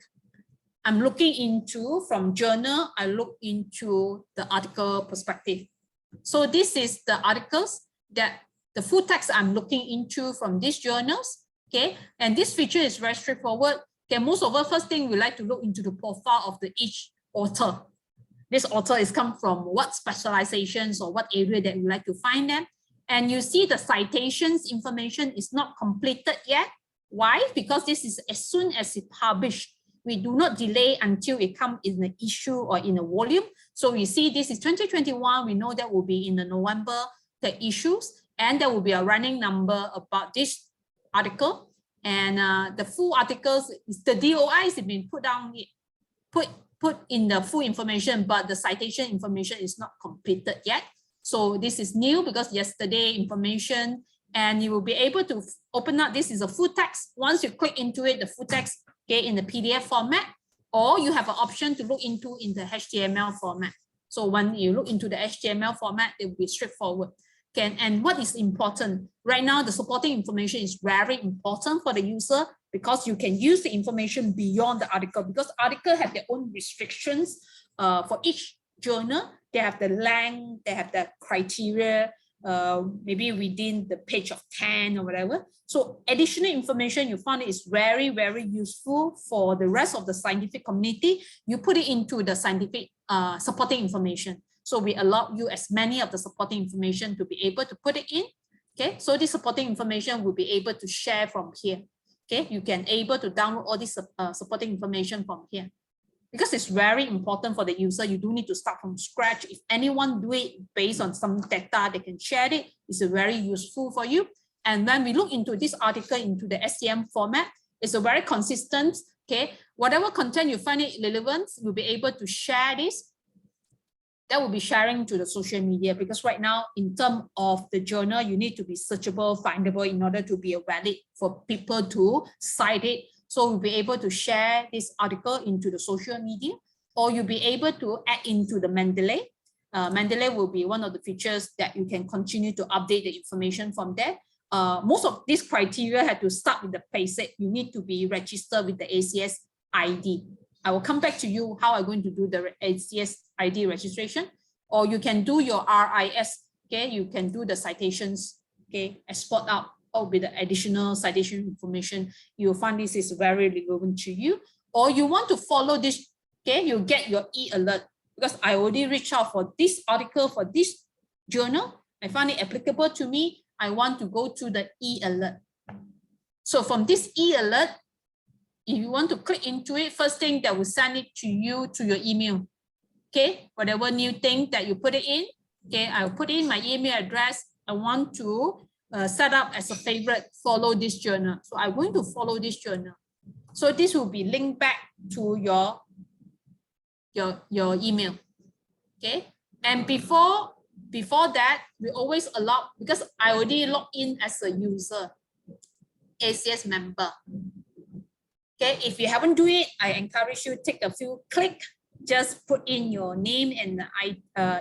[SPEAKER 2] I'm looking into from journal, I look into the article perspective. So this is the articles that the full text I'm looking into from these journals. Okay, and this feature is very straightforward. Okay, most of the first thing we like to look into the profile of each author. this author is come from what specializations or what area that you like to find them. And you see the citations information is not completed yet. Why? Because this is as soon as it published, we do not delay until it comes in an issue or in a volume. So we see this is 2021. We know that will be in the November, the issues, and there will be a running number about this article. And the full articles, the DOIs have been put down, put in the full information, but the citation information is not completed yet. So this is new because yesterday information, and you will be able to open up. This is a full text. Once you click into it, the full text, okay, in the PDF format, or you have an option to look into in the HTML format. So when you look into the HTML format, it will be straightforward. Okay, and what is important right now, the supporting information is very important for the user because you can use the information beyond the article, because article have their own restrictions for each journal. They have the length, they have the criteria, maybe within the page of 10 or whatever. So additional information you found is very, very useful for the rest of the scientific community. You put it into the scientific supporting information. So we allow you as many of the supporting information to be able to put it in. Okay, so this supporting information will be able to share from here. Okay, you can able to download all this supporting information from here. Because it's very important for the user, you do need to start from scratch. If anyone do it based on some data, they can share it. It's very useful for you. And when we look into this article into the STM format, it's a very consistent, okay? Whatever content you find it relevant, you'll be able to share this. That will be sharing to the social media, because right now, in terms of the journal, you need to be searchable, findable in order to be valid for people to cite it. So we'll be able to share this article into the social media, or you'll be able to add into the Mendeley. Mendeley will be one of the features that you can continue to update the information from there. Most of these criteria have to start with the basic. You need to be registered with the ACS ID. I will come back to you how I'm going to do the ACS ID registration, or you can do your RIS. Okay, you can do the citations. Okay, export out or with the additional citation information. You'll find this is very relevant to you, or you want to follow this. Okay, you get your e-alert because I already reached out for this article for this journal. I find it applicable to me. I want to go to the e-alert. So from this e-alert, if you want to click into it, first thing that will send it to you to your email. Okay, whatever new thing that you put it in. Okay, I'll put in my email address. I want to set up as a favorite, follow this journal. So I'm going to follow this journal. So this will be linked back to your email. Okay, and before that, we always allow, because I already logged in as a user, ACS member. Okay, if you haven't do it, I encourage you to take a few clicks, just put in your name and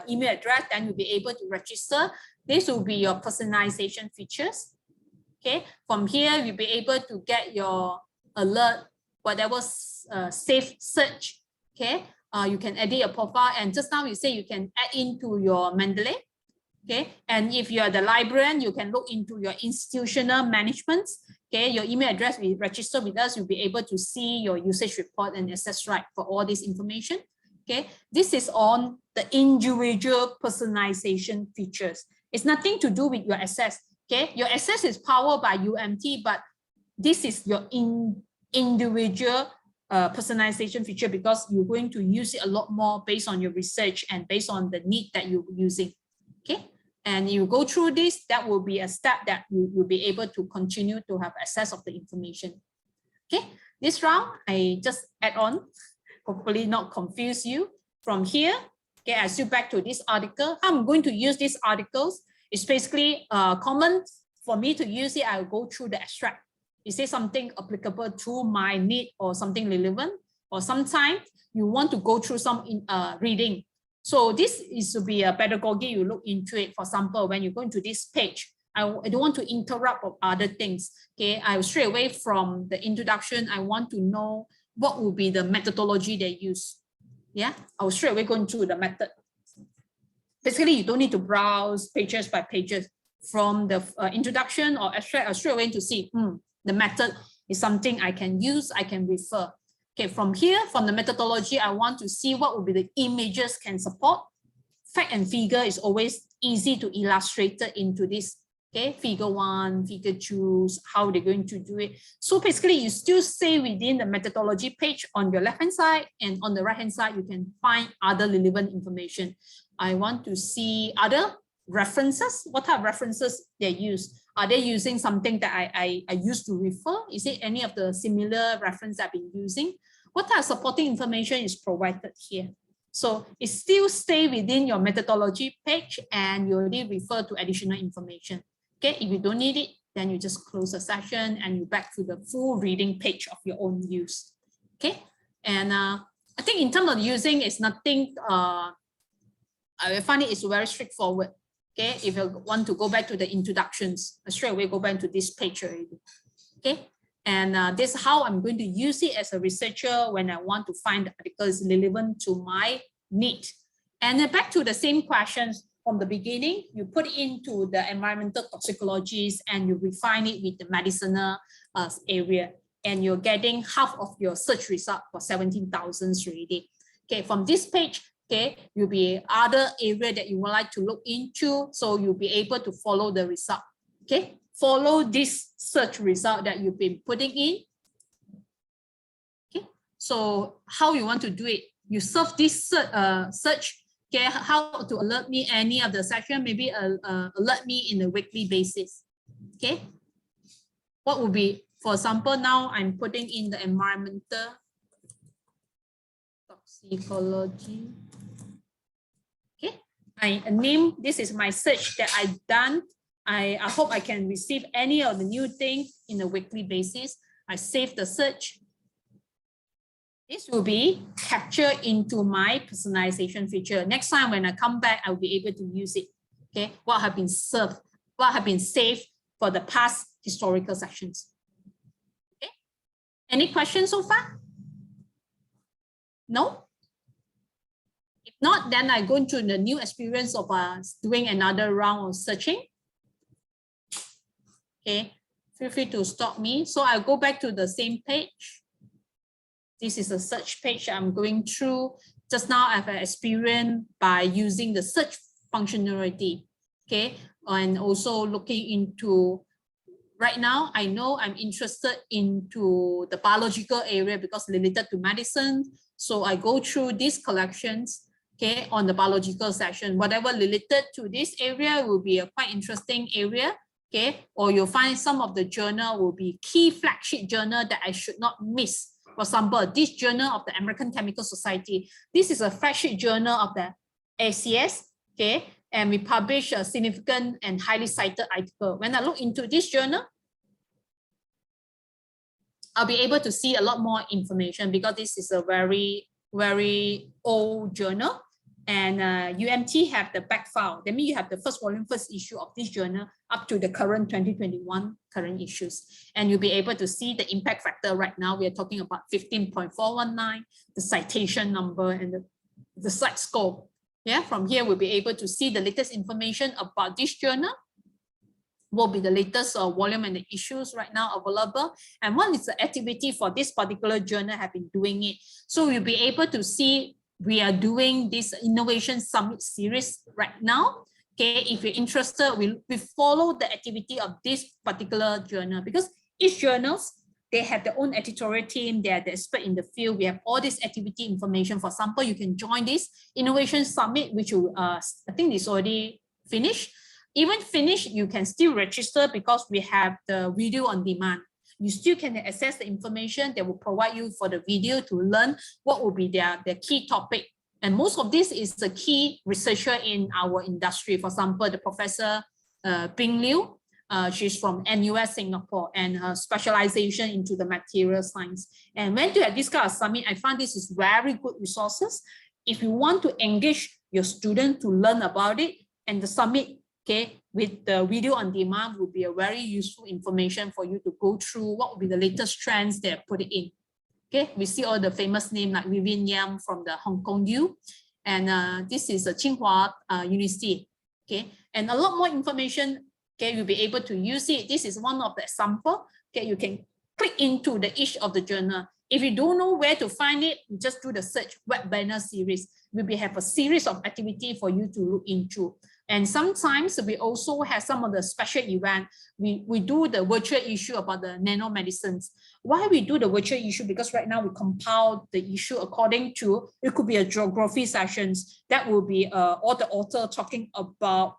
[SPEAKER 2] email address, then you'll be able to register. This will be your personalization features. Okay, from here, you'll be able to get your alert, whatever safe search. Okay, you can edit your profile, and just now you say you can add into your Mendeley. Okay, and if you are the librarian, you can look into your institutional management. Okay, your email address will register with us. You'll be able to see your usage report and access right for all this information. Okay, this is on the individual personalization features. It's nothing to do with your access. Okay, your access is powered by UMT, but this is your individual personalization feature because you're going to use it a lot more based on your research and based on the need that you're using. Okay, and you go through this, that will be a step that you will be able to continue to have access of the information. Okay, this round, I just add on, hopefully not confuse you. From here, okay, I switch back to this article. How I'm going to use these articles is basically common for me to use it. I'll go through the abstract. You say something applicable to my need or something relevant, or sometimes you want to go through some reading. So this is to be a pedagogy, you look into it. For example, when you go into this page, I don't want to interrupt of other things. Okay, I straight away from the introduction, I want to know what will be the methodology they use. Yeah, I'll straight away go into the method. Basically, you don't need to browse pages by pages. From the introduction or abstract, I'll straight away to see the method is something I can use, I can refer. Okay, from here, from the methodology, I want to see what would be the images can support. Fact and figure is always easy to illustrate it into this. Okay, figure 1, figure 2, how they're going to do it. So basically, you still stay within the methodology page on your left-hand side, and on the right-hand side, you can find other relevant information. I want to see other references. What type of references they use? Are they using something that I used to refer? Is it any of the similar reference I've been using? What type of supporting information is provided here? So it still stay within your methodology page, and you already refer to additional information. Okay, if you don't need it, then you just close the session and you back to the full reading page of your own use. Okay, and I think in terms of using, it's nothing. I find it is very straightforward. Okay, if you want to go back to the introductions, straight away go back to this page already. Okay, and this is how I'm going to use it as a researcher when I want to find the articles relevant to my need. And then back to the same questions from the beginning, you put it into the environmental toxicologies and you refine it with the medicinal area, and you're getting half of your search result for 17,000 already. Okay, from this page, okay, you'll be other area that you would like to look into, so you'll be able to follow the result. Okay, follow this search result that you've been putting in. Okay, so how you want to do it? You serve this search. Okay, how to alert me any of the section? Maybe alert me in a weekly basis. Okay, what would be, for example, now I'm putting in the environmental toxicology. Okay, I name, this is my search that I've done. I hope I can receive any of the new thing in a weekly basis. I save the search. This will be captured into my personalization feature. Next time when I come back, I'll be able to use it. Okay, what have been served, what have been saved for the past historical sections. Okay, any questions so far? No? If not, then I go into the new experience of doing another round of searching. Okay, feel free to stop me. So I'll go back to the same page. This is a search page I'm going through. Just now I've experienced by using the search functionality. Okay, and also looking into, right now I know I'm interested into the biological area because related to medicine. So I go through these collections, okay, on the biological section. Whatever related to this area will be a quite interesting area. Okay, or you'll find some of the journal will be key flagship journal that I should not miss. For example, this journal of the American Chemical Society, this is a flagship journal of the ACS, okay, and we publish a significant and highly cited article. When I look into this journal, I'll be able to see a lot more information because this is a very, very old journal. And UMT have the back file. That means you have the first volume, first issue of this journal up to the current 2021 current issues. And you'll be able to see the impact factor right now. We are talking about 15.419, the citation number and the site scope. Yeah, from here we'll be able to see the latest information about this journal. Will be the latest volume and the issues right now available. And what is the activity for this particular journal have been doing it. So you'll be able to see we are doing this Innovation Summit series right now. Okay, if you're interested, we follow the activity of this particular journal because each journals, they have their own editorial team, they are the expert in the field. We have all this activity information. For example, you can join this Innovation Summit, which will, I think is already finished. Even finished, you can still register because we have the video on demand. You still can access the information that will provide you for the video to learn what will be their key topic. And most of this is the key researcher in our industry. For example, the Professor Bing Liu, she's from NUS Singapore and her specialization into the material science. And when you have this kind of summit, I found this is very good resources. If you want to engage your student to learn about it, and the summit, okay, with the video on demand would be a very useful information for you to go through what will be the latest trends they're putting in. Okay, we see all the famous names like Vivian Yam from the Hong Kong U, and this is a Tsinghua University. Okay, and a lot more information. Okay, you'll be able to use it. This is one of the example. Okay, you can click into each of the journal. If you don't know where to find it, you just do the search web banner series. We have a series of activity for you to look into. And sometimes we also have some of the special event. We do the virtual issue about the nanomedicines. Why we do the virtual issue? Because right now we compile the issue according to, it could be a geography sessions. That will be all the author talking about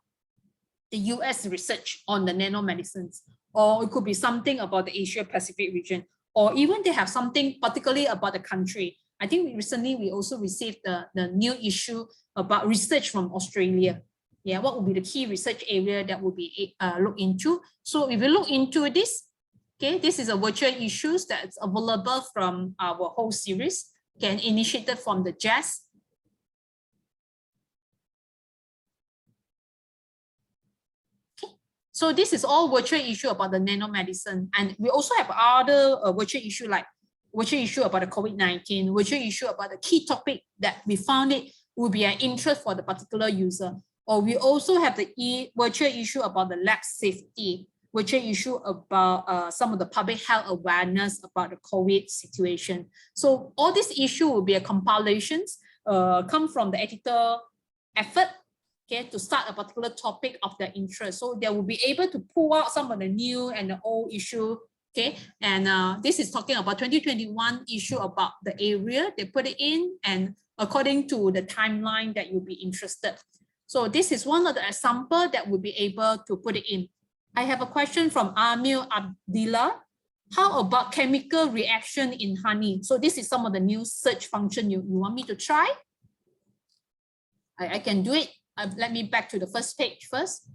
[SPEAKER 2] the US research on the nanomedicines. Or it could be something about the Asia Pacific region. Or even they have something particularly about the country. I think recently we also received the new issue about research from Australia. Yeah, what will be the key research area that will be looked into? So if you look into this, okay, this is a virtual issues that's available from our whole series, okay, initiated from the JAS. Okay, so this is all virtual issue about the nanomedicine, and we also have other virtual issue like virtual issue about the COVID-19, virtual issue about the key topic that we found it will be an interest for the particular user. Or we also have the virtual issue about the lab safety, virtual issue about some of the public health awareness about the COVID situation. So all this issue will be a compilations, come from the editor effort, okay, to start a particular topic of their interest. So they will be able to pull out some of the new and the old issue, okay, and this is talking about 2021 issue about the area they put it in and according to the timeline that you'll be interested. So this is one of the example that we'll be able to put it in. I have a question from Amil Abdillah. How about chemical reaction in honey? So this is some of the new search function you want me to try. I can do it. Let me back to the first page first.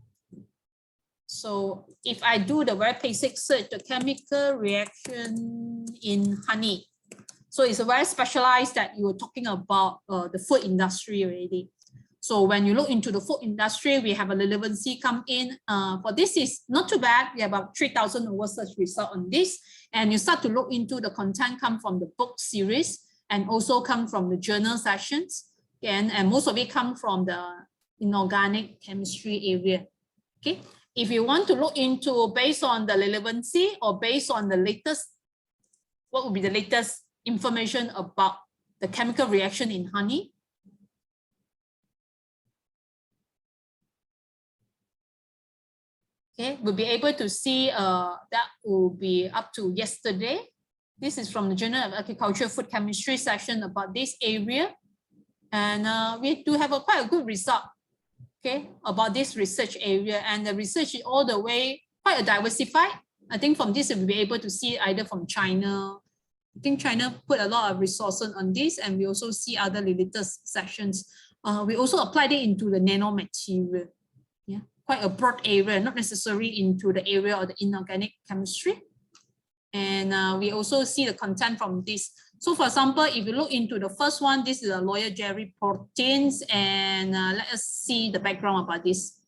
[SPEAKER 2] So if I do the very basic search, the chemical reaction in honey. So it's a very specialized that you were talking about the food industry already. So when you look into the food industry, we have a relevancy come in. For this is not too bad. We have about 3,000 over search result on this. And you start to look into the content come from the book series and also come from the journal sessions. And most of it come from the inorganic chemistry area. Okay. If you want to look into based on the relevancy or based on the latest, what would be the latest information about the chemical reaction in honey? Okay, we'll be able to see that will be up to yesterday. This is from the Journal of Agriculture Food Chemistry section about this area. And we do have quite a good result, okay, about this research area. And the research is all the way quite diversified. I think from this, we'll be able to see either from China. I think China put a lot of resources on this, and we also see other related sections. We also applied it into the nanomaterial. Yeah. Quite a broad area, not necessarily into the area of the inorganic chemistry. And we also see the content from this. So for example, if you look into the first one, this is a loyal jelly proteins, and let us see the background about this.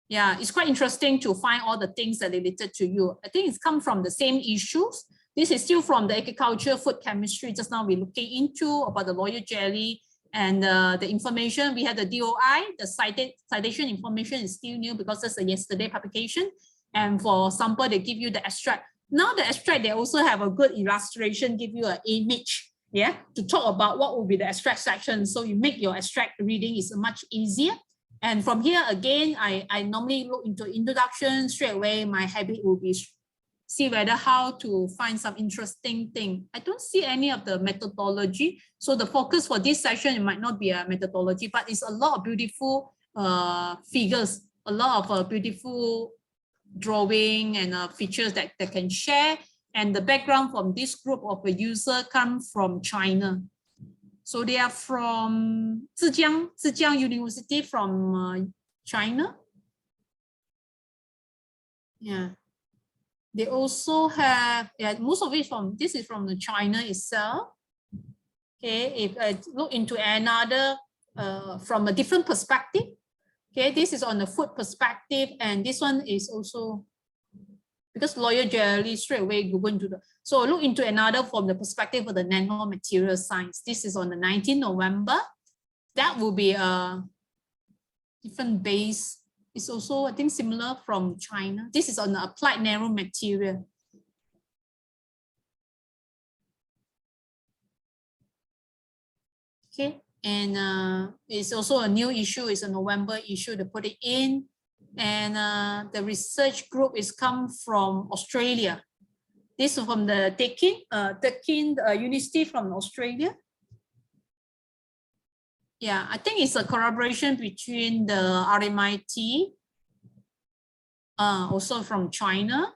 [SPEAKER 2] Yeah, it's quite interesting to find all the things that are related to you. I think it's come from the same issues. This is still from the agriculture food chemistry. Just now we're looking into about the loyal jelly. And the information, we had the DOI, the citation information is still new because that's a yesterday publication. And for sample, they give you the abstract. Now the abstract, they also have a good illustration, give you an image, yeah, to talk about what will be the abstract section. So you make your abstract reading is much easier. And from here, again, I normally look into introduction straight away. My habit will be see whether how to find some interesting thing. I don't see any of the methodology. So the focus for this session, it might not be a methodology, but it's a lot of beautiful figures, a lot of beautiful drawing and features that they can share. And the background from this group of a user come from China. So they are from Zhejiang University from China. Yeah. They also have, yeah, most of it from, this is from the China itself. Okay, if I look into another, from a different perspective, okay, this is on the food perspective, and this one is also, because loyal jelly, straight away you go into the, so look into another from the perspective of the nanomaterial science. This is on the 19th November. That will be a different base It's also, I think, similar from China. This is on the applied narrow material. Okay, and it's also a new issue. It's a November issue. They put it in, and the research group is come from Australia. This is from the Deakin University from Australia. Yeah, I think it's a collaboration between the RMIT, also from China.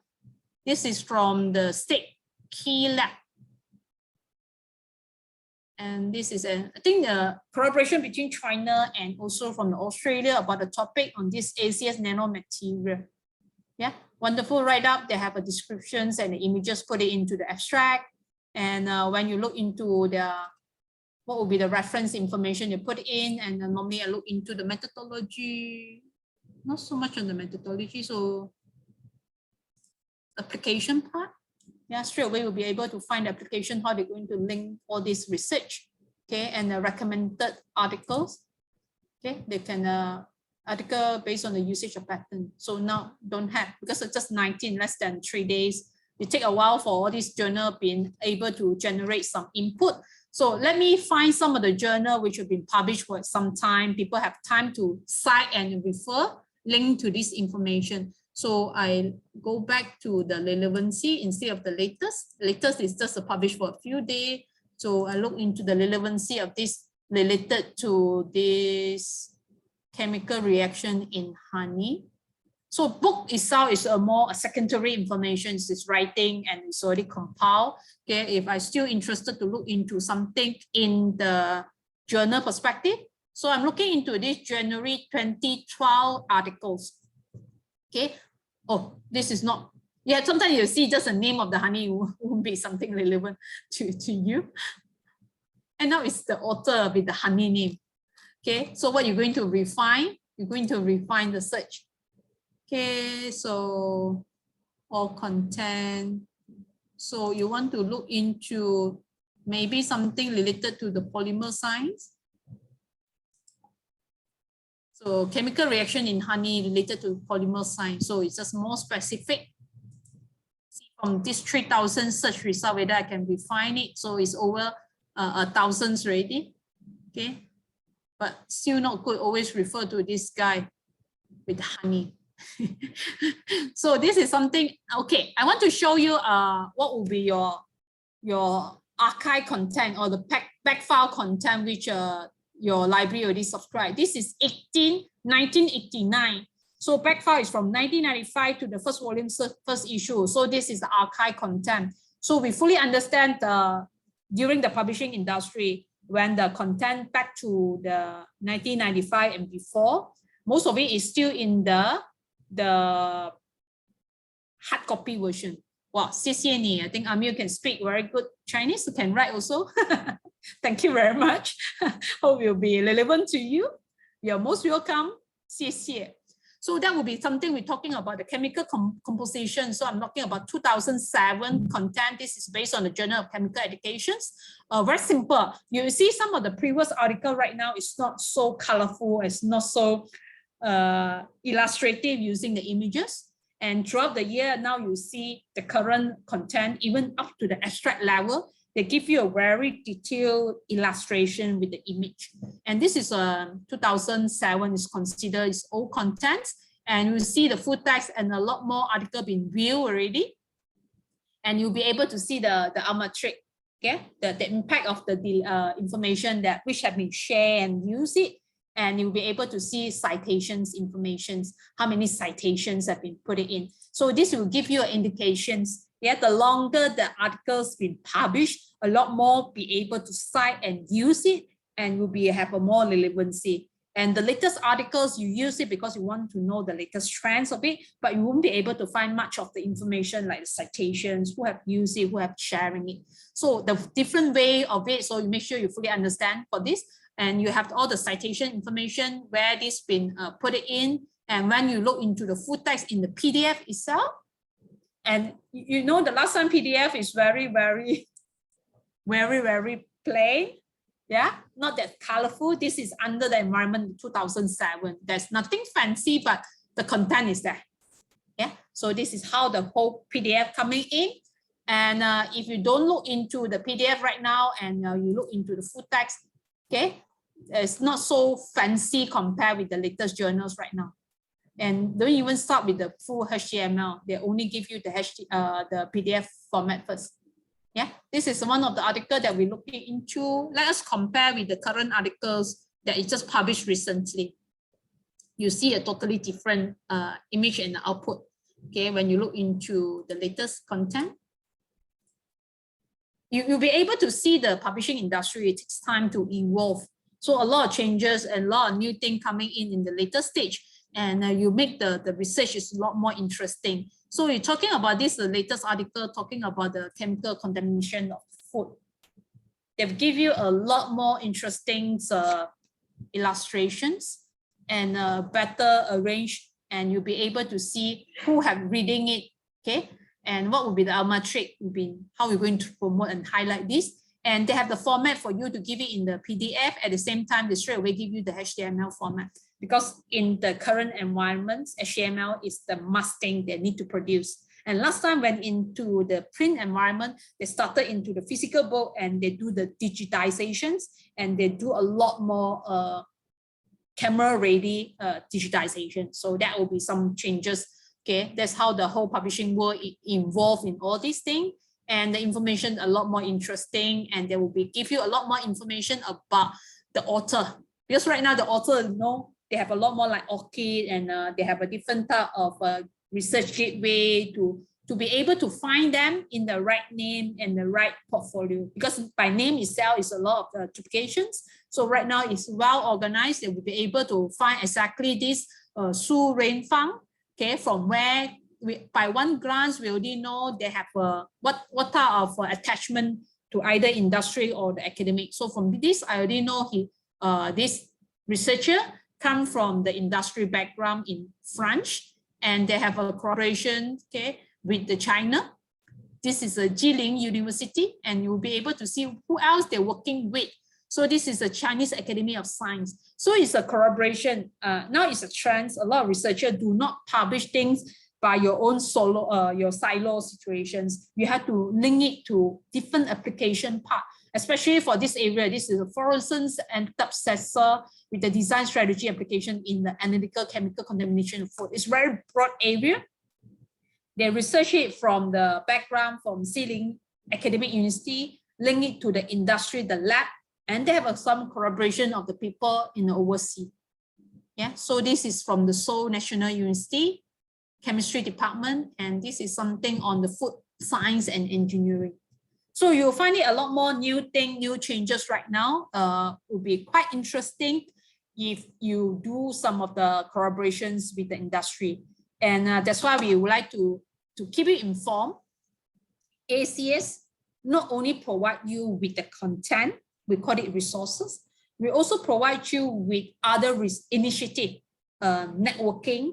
[SPEAKER 2] This is from the State Key Lab. And this is, I think, the collaboration between China and also from Australia about the topic on this ACS nanomaterial. Yeah, wonderful write-up. They have a descriptions and the images put it into the abstract. And when you look into the, what will be the reference information you put in, and normally I look into the methodology, not so much on the methodology, so application part. Yeah, straight away we'll be able to find the application, how they're going to link all this research, okay, and the recommended articles. Okay, they can article based on the usage of pattern. So now don't have, because it's just 19, less than 3 days. It take a while for all these journal being able to generate some input. So let me find some of the journal which have been published for some time. People have time to cite and refer, link to this information. So I go back to the relevancy instead of the latest. Latest is just published for a few days. So I look into the relevancy of this related to this chemical reaction in honey. So book itself is a more secondary information. It's writing and it's already compiled. Okay, if I'm still interested to look into something in the journal perspective, so I'm looking into this January 2012 articles. Okay. Oh, this is not, yeah, sometimes you see just the name of the honey won't be something relevant to you. And now it's the author with the honey name. Okay, so what you're going to refine? You're going to refine the search. Okay, so all content. So you want to look into maybe something related to the polymer science. So chemical reaction in honey related to polymer science. So it's just more specific. See from this 3,000 search result whether I can refine it. So it's over 1,000 already. Okay, but still not good. Always refer to this guy with honey. So this is something. Okay, I want to show you what will be your archive content or the back file content which your library already subscribed. This is 1989. So back file is from 1995 to the first volume, first issue. So this is the archive content. So we fully understand during the publishing industry, when the content back to the 1995 and before, most of it is still in the hard copy version. Wow, 谢谢你. I think Amir can speak very good Chinese, can write also. Thank you very much. Hope it will be relevant to you. You're most welcome. 谢谢. So that will be something we're talking about, the chemical composition. So I'm talking about 2007 content. This is based on the Journal of Chemical Educations. Very simple. You see some of the previous article right now is not so colorful. It's not so illustrative using the images. And throughout the year, now you see the current content, even up to the abstract level, they give you a very detailed illustration with the image. And this is 2007 is considered its old content. And you see the full text and a lot more article being viewed already. And you'll be able to see the metric, okay? The impact of the information that which have been shared and use it. And you'll be able to see citations information, how many citations have been put in. So this will give you indications. Yeah, the longer the articles been published, a lot more be able to cite and use it, and will be have a more relevancy. And the latest articles, you use it because you want to know the latest trends of it, but you won't be able to find much of the information like the citations, who have used it, who have sharing it. So the different way of it, so you make sure you fully understand for this. And you have all the citation information where this been put it in. And when you look into the full text in the PDF itself, and you know the last time PDF is very plain. Yeah, not that colorful. This is under the environment 2007. There's nothing fancy, but the content is there. Yeah, so this is how the whole PDF coming in. And if you don't look into the PDF right now and you look into the full text, okay, it's not so fancy compared with the latest journals right now. And don't even start with the full HTML. They only give you the PDF format first. Yeah, this is one of the articles that we're looking into. Let us compare with the current articles that is just published recently. You see a totally different image and output. Okay, when you look into the latest content, you'll be able to see the publishing industry. It takes time to evolve. So a lot of changes and a lot of new things coming in the later stage. And you make the research is a lot more interesting. So you're talking about this, the latest article talking about the chemical contamination of food. They've give you a lot more interesting illustrations and better arranged, and you'll be able to see who have reading it, okay? And what will be the alma trick, will be how we're going to promote and highlight this. And they have the format for you to give it in the PDF. At the same time, they straight away give you the HTML format. Because in the current environment, HTML is the must thing they need to produce. And last time when into the print environment, they started into the physical book and they do the digitizations and they do a lot more camera ready digitization. So that will be some changes. Okay, that's how the whole publishing world involved in all these things. And the information a lot more interesting, and they will be give you a lot more information about the author. Because right now the author, you know, they have a lot more like ORCID, and they have a different type of research gateway to be able to find them in the right name and the right portfolio. Because by name itself is a lot of duplications. So right now it's well organized. They will be able to find exactly this Su Rain Fang. Okay, from where by one glance we already know they have what type of attachment to either industry or the academic. So from this, I already know this researcher come from the industry background in French, and they have a cooperation, okay, with the China. This is a Jilin University, and you'll be able to see who else they're working with. So this is a Chinese Academy of Science. So it's a collaboration. Now it's a trend. A lot of researchers do not publish things by your own solo, your silo situations. You have to link it to different application part, especially for this area. This is a fluorescence and successor with the design strategy application in the analytical chemical contamination of food. It's very broad area. They research it from the background from Jilin Academic University, link it to the industry, the lab, and they have some collaboration of the people in the overseas. Yeah, so this is from the Seoul National University Chemistry Department, and this is something on the food science and engineering. So you'll find it a lot more new changes right now. Will be quite interesting if you do some of the collaborations with the industry. And that's why we would like to keep you informed. ACS not only provide you with the content, we call it resources, we also provide you with other initiative, networking.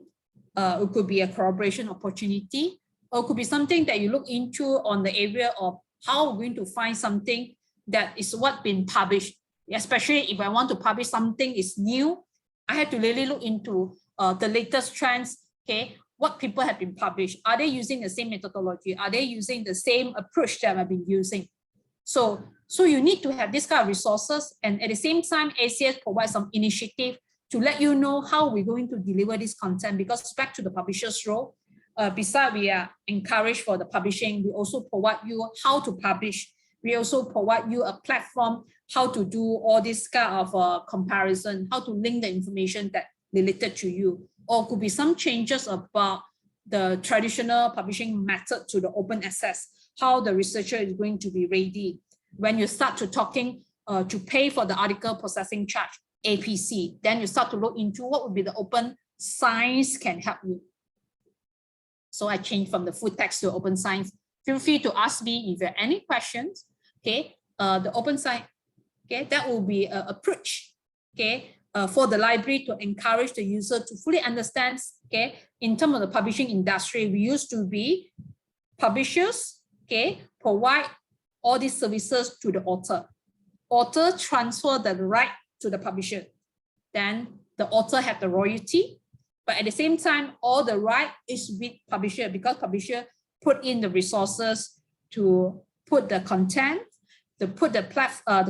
[SPEAKER 2] It could be a collaboration opportunity, or it could be something that you look into on the area of how we're going to find something that is what been published. Especially if I want to publish something is new, I have to really look into the latest trends. Okay, what people have been published. Are they using the same methodology? Are they using the same approach that I've been using? So you need to have this kind of resources, and at the same time, ACS provides some initiative to let you know how we're going to deliver this content. Because back to the publisher's role, besides we are encouraged for the publishing, we also provide you how to publish. We also provide you a platform how to do all this kind of comparison, how to link the information that related to you, or could be some changes about the traditional publishing method to the open access, how the researcher is going to be ready. When you start to talking to pay for the article processing charge, APC, then you start to look into what would be the open science can help you. So I changed from the full text to open science. Feel free to ask me if you have any questions. Okay, the open science, okay, that will be an approach, okay, for the library to encourage the user to fully understand, okay, in terms of the publishing industry, we used to be publishers, okay, provide all these services to the author. Author transfer the right to the publisher. Then the author have the royalty, But at the same time, all the right is with publisher, because publisher put in the resources to put the content, to put the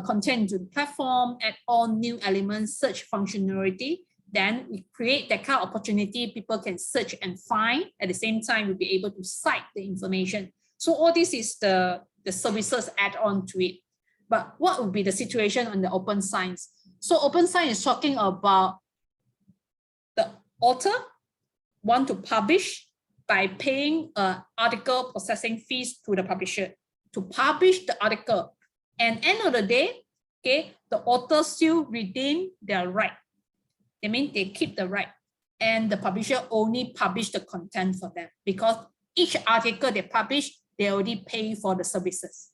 [SPEAKER 2] content into the platform, add all new elements, search functionality. Then we create that kind of opportunity. People can search and find. At the same time, we'll be able to cite the information. So all this is the services add on to it. But what would be the situation on the open science? So open science is talking about the author want to publish by paying article processing fees to the publisher to publish the article. And end of the day, okay, the author still retain their right. That means they keep the right. And the publisher only publish the content for them, because each article they publish, they already pay for the services.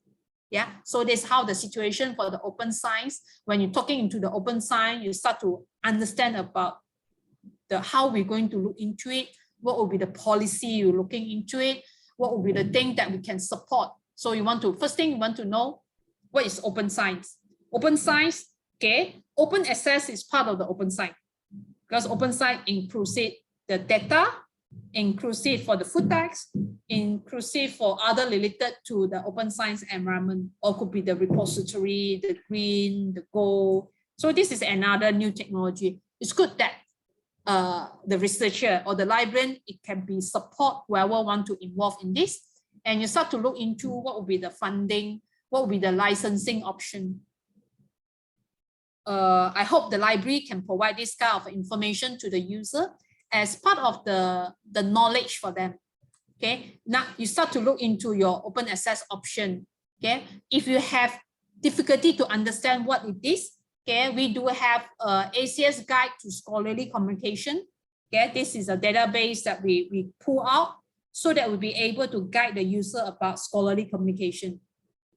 [SPEAKER 2] Yeah, so that's how the situation for the open science. When you're talking into the open science, you start to understand about how we're going to look into it, what will be the policy you're looking into it, what will be the thing that we can support. So you want to, first thing you want to know, what is open science? Open science, okay, open access is part of the open science, because open science inclusive the data, inclusive for the full text, inclusive for other related to the open science environment, or could be the repository, the green, the gold. So this is another new technology. It's good that the researcher or the librarian, it can be support whoever want to involve in this. And you start to look into what will be the funding, what will be the licensing option. I hope the library can provide this kind of information to the user as part of the knowledge for them. Okay, now you start to look into your open access option. Okay, if you have difficulty to understand what it is, okay, we do have ACS Guide to Scholarly Communication. Okay, this is a database that we pull out so that we'll be able to guide the user about scholarly communication.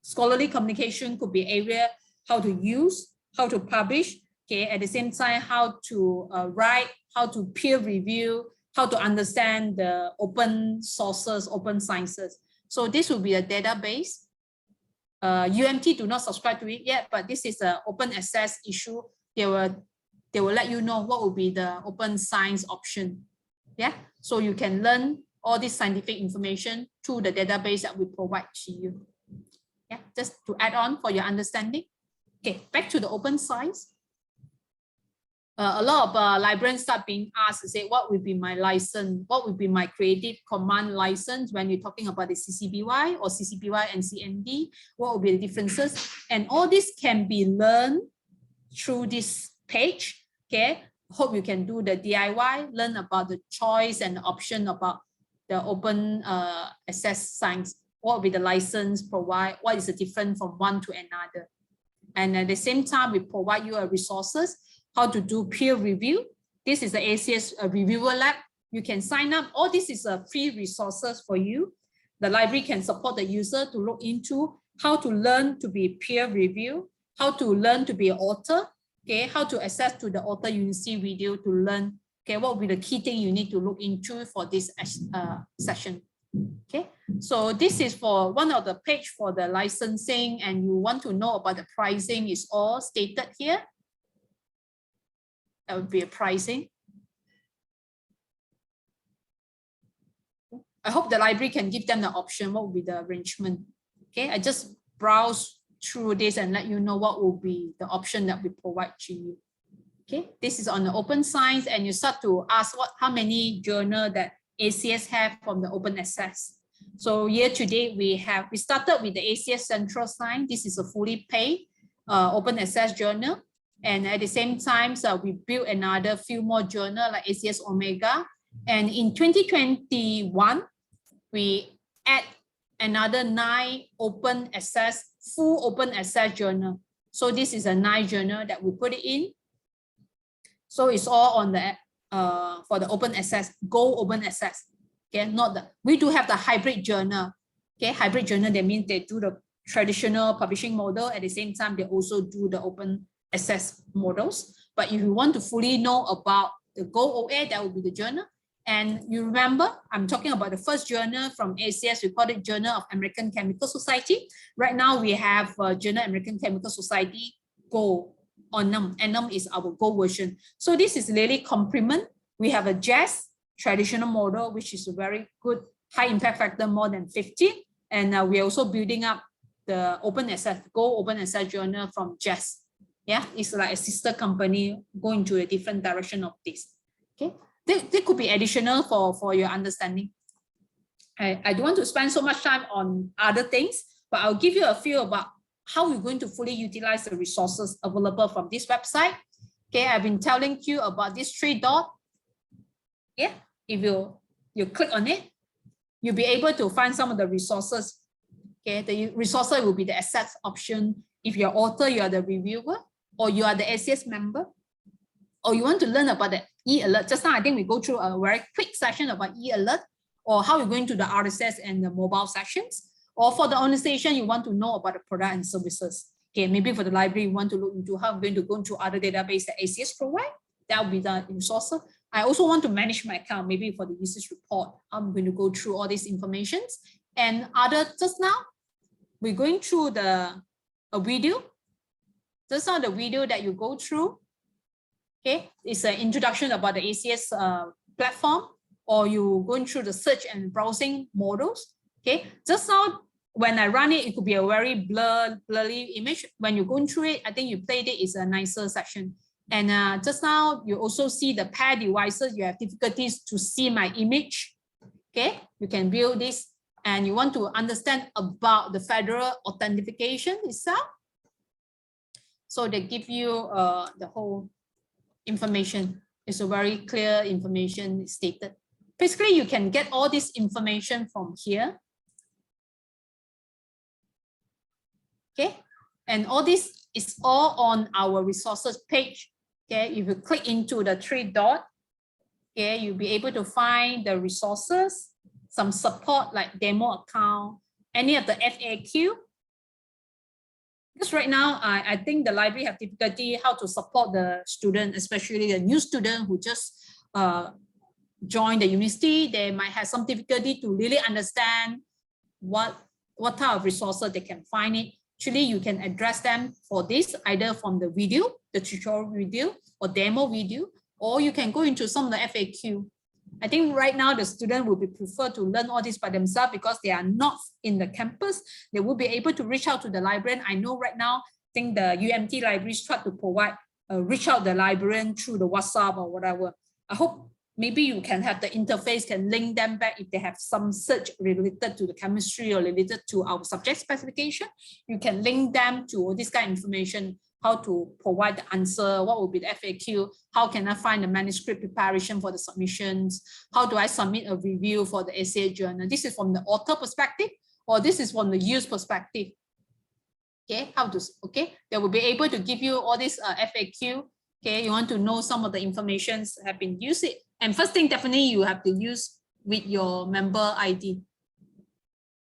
[SPEAKER 2] Scholarly communication could be area how to use, how to publish, okay, at the same time, how to write, how to peer review, how to understand the open sources, open sciences. So this will be a database. UMT do not subscribe to it yet, but this is an open access issue. They will let you know what will be the open science option. Yeah, so you can learn all this scientific information through the database that we provide to you. Yeah, just to add on for your understanding. Okay, back to the open science. A lot of librarians start being asked to say, what will be my license? What will be my Creative Commons license when you're talking about the CC BY or CC BY and CND? What will be the differences? And all this can be learned through this page. Okay, hope you can do the DIY, learn about the choice and the option about the open access science. What will be the license provide? What is the difference from one to another? And at the same time, we provide you resources, how to do peer review. This is the ACS Reviewer Lab. You can sign up. All this is free resources for you. The library can support the user to look into how to learn to be peer review, how to learn to be an author, okay, how to access to the author university video to learn, okay, what will be the key thing you need to look into for this session. Okay, so this is for one of the page for the licensing, and you want to know about the pricing is all stated here. That would be a pricing. I hope the library can give them the option, what will be the arrangement. Okay, I just browse through this and let you know what will be the option that we provide to you. Okay, this is on the open science, and you start to ask how many journal that ACS have from the open access. So year to date, we started with the ACS Central Science. This is a fully paid open access journal. And at the same time, so we built another few more journal like ACS Omega. And in 2021, we add another 9 open access, full open access journal. So this is a 9 journal that we put it in. So it's all on the for the open access, Go open access. Okay, not the, we do have the hybrid journal. Okay, hybrid journal, that means they do the traditional publishing model. At the same time, they also do the open access models. But if you want to fully know about the Go OA, that will be the journal. And you remember, I'm talking about the first journal from ACS, we call it Journal of American Chemical Society. Right now, we have Journal American Chemical Society Go. Annum is our Go version. So this is really complement We have a JAS traditional model, which is a very good high impact factor, more than 50. And we're also building up the open access, open access journal from JAS. Yeah, it's like a sister company going to a different direction of this. Okay, they could be additional for your understanding. I don't want to spend so much time on other things, but I'll give you a feel about how we're going to fully utilize the resources available from this website. Okay, I've been telling you about this 3 dot. Yeah, if you click on it, you'll be able to find some of the resources. Okay, the resources will be the assets option. If you're author, you are the reviewer, or you are the ACS member, or you want to learn about the e-alert. Just now, I think we go through a very quick session about e-alert, or how you're going to the RSS and the mobile sessions. Or for the organization, you want to know about the product and services. Okay, maybe for the library, you want to look into how I'm going to go into other database that ACS provide. That will be the resource. I also want to manage my account, maybe for the usage report. I'm going to go through all these informations. And just now, we're going through a video. Just now, the video that you go through, okay, it's an introduction about the ACS platform, or you going through the search and browsing models. Okay, just now, when I run it, it could be a very blurry image. When you're going through it, I think you played it, it's a nicer section. And just now, you also see the pair devices. You have difficulties to see my image. Okay, you can build this, and you want to understand about the federal authentication itself. So they give you the whole information. It's a very clear information stated. Basically, you can get all this information from here. Okay, and all this is all on our resources page. Okay, if you click into the 3 dot, okay, you'll be able to find the resources, some support like demo account, any of the FAQ. Because right now, I think the library have difficulty how to support the student, especially the new student who just joined the university. They might have some difficulty to really understand what type of resources they can find it. Actually, you can address them for this, either from the video, the tutorial video, or demo video, or you can go into some of the FAQ. I think right now the student will be prefer to learn all this by themselves because they are not in the campus. They will be able to reach out to the librarian. I know right now, I think the UMT libraries try to provide, reach out the librarian through the WhatsApp or whatever. I hope maybe you can have the interface, can link them back if they have some search related to the chemistry or related to our subject specification. You can link them to this kind of information, how to provide the answer, what will be the FAQ, how can I find the manuscript preparation for the submissions, how do I submit a review for the ACS journal. This is from the author perspective, or this is from the use perspective. Okay, they will be able to give you all this FAQ. Okay, you want to know some of the informations have been used. And first thing, definitely you have to use with your member ID.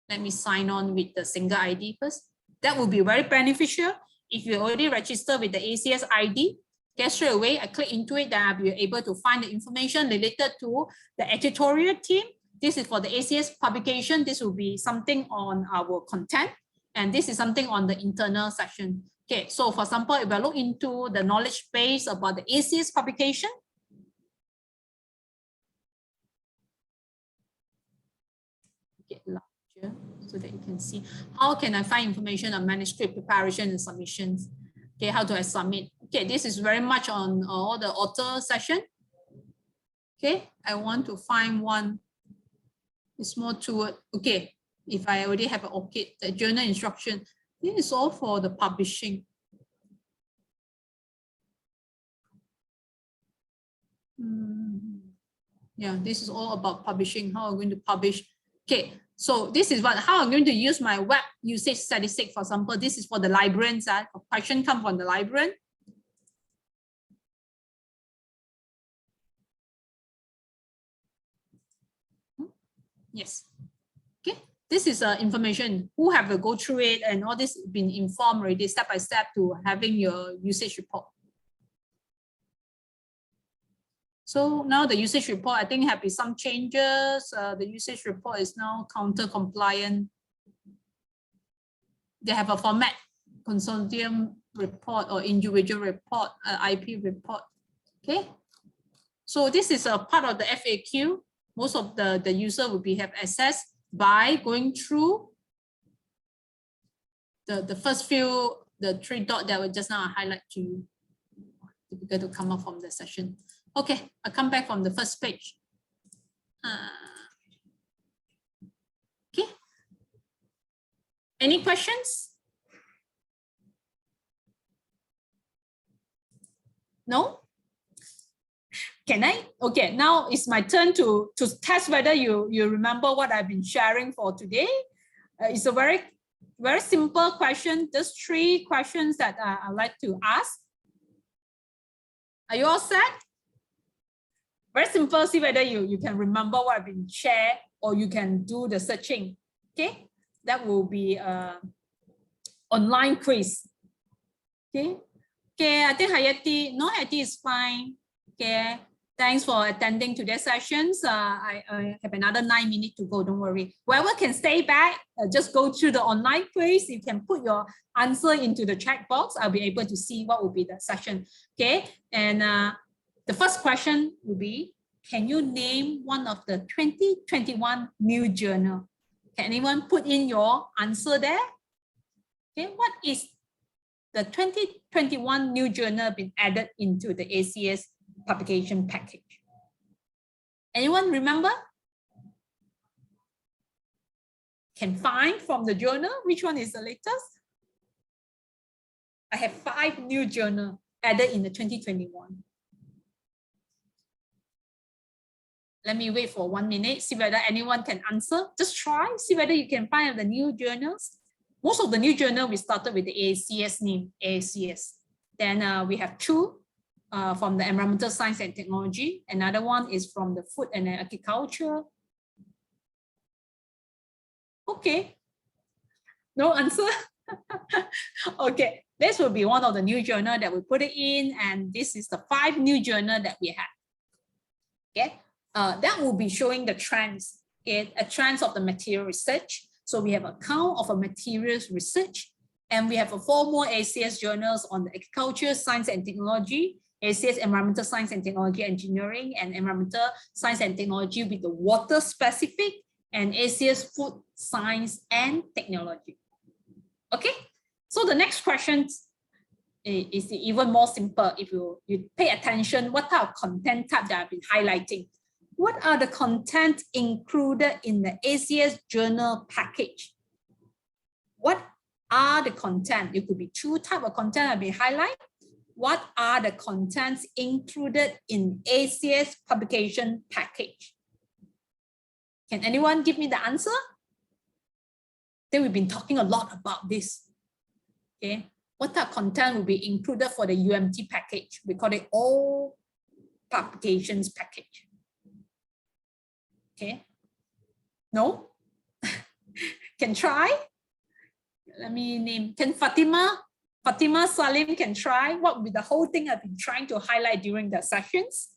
[SPEAKER 2] Let me sign on with the single ID first. That will be very beneficial. If you already registered with the ACS ID, okay, straight away, I click into it, then I'll be able to find the information related to the editorial team. This is for the ACS publication. This will be something on our content. And this is something on the internal section. Okay, so for example, if I look into the knowledge base about the ACS publication, get larger so that you can see how can I find information on manuscript preparation and submissions. Okay, how do I submit? Okay, this is very much on all the author session. Okay, I want to find one. It's more toward, okay, if I already have an okay, the journal instruction, this is all for the publishing. Yeah, this is all about publishing, how I'm going to publish. Okay, so this is how I'm going to use my web usage statistic. For example, this is for the librarians. A question comes from the librarian. Yes. Okay, this is information. Who have to go through it, and all this been informed already step by step to having your usage report. So now the usage report, I think have been some changes. The usage report is now counter compliant. They have a format, consortium report or individual report, IP report. Okay. So this is a part of the FAQ. Most of the user will have access by going through the first few, the 3 dots that were just now I highlight to you. Difficult to come up from the session. Okay, I'll come back from the first page. Okay. Any questions? No? Can I? Okay, now it's my turn to test whether you remember what I've been sharing for today. It's a very simple question. Just 3 questions that I'd like to ask. Are you all set? Very simple. See whether you can remember what I've been shared or you can do the searching. Okay, that will be online quiz. Okay. Okay, I think Hayati, no, Hayati is fine. Okay, thanks for attending today's sessions. I have another 9 minutes to go, don't worry. Whoever can stay back, just go through the online quiz. You can put your answer into the chat box. I'll be able to see what will be the session. Okay, and the first question will be, can you name one of the 2021 new journal? Can anyone put in your answer there? Okay, what is the 2021 new journal been added into the ACS publication package? Anyone remember? Can find from the journal which one is the latest? I have 5 new journals added in the 2021. Let me wait for 1 minute, see whether anyone can answer. Just try, see whether you can find the new journals. Most of the new journal, we started with the ACS name, ACS. Then we have 2 from the Environmental Science and Technology. Another one is from the Food and Agriculture. Okay, no answer. Okay, this will be one of the new journal that we put it in, and this is the 5 new journal that we have. Okay, that will be showing the trends, okay, a trends of the material research. So we have a count of a materials research, and we have 4 more ACS journals on the agriculture, science and technology, ACS environmental science and technology engineering, and environmental science and technology with the water specific, and ACS food science and technology. Okay, so the next question is even more simple. If you pay attention, what type of content type that I've been highlighting? What are the content included in the ACS journal package? What are the content? It could be 2 types of content I've been highlighting. What are the contents included in ACS publication package? Can anyone give me the answer? Then we've been talking a lot about this. Okay, what type of content will be included for the UMT package? We call it all publications package. Okay, no? Can try? Let me name, can Fatima Salim can try? What would be the whole thing I've been trying to highlight during the sessions?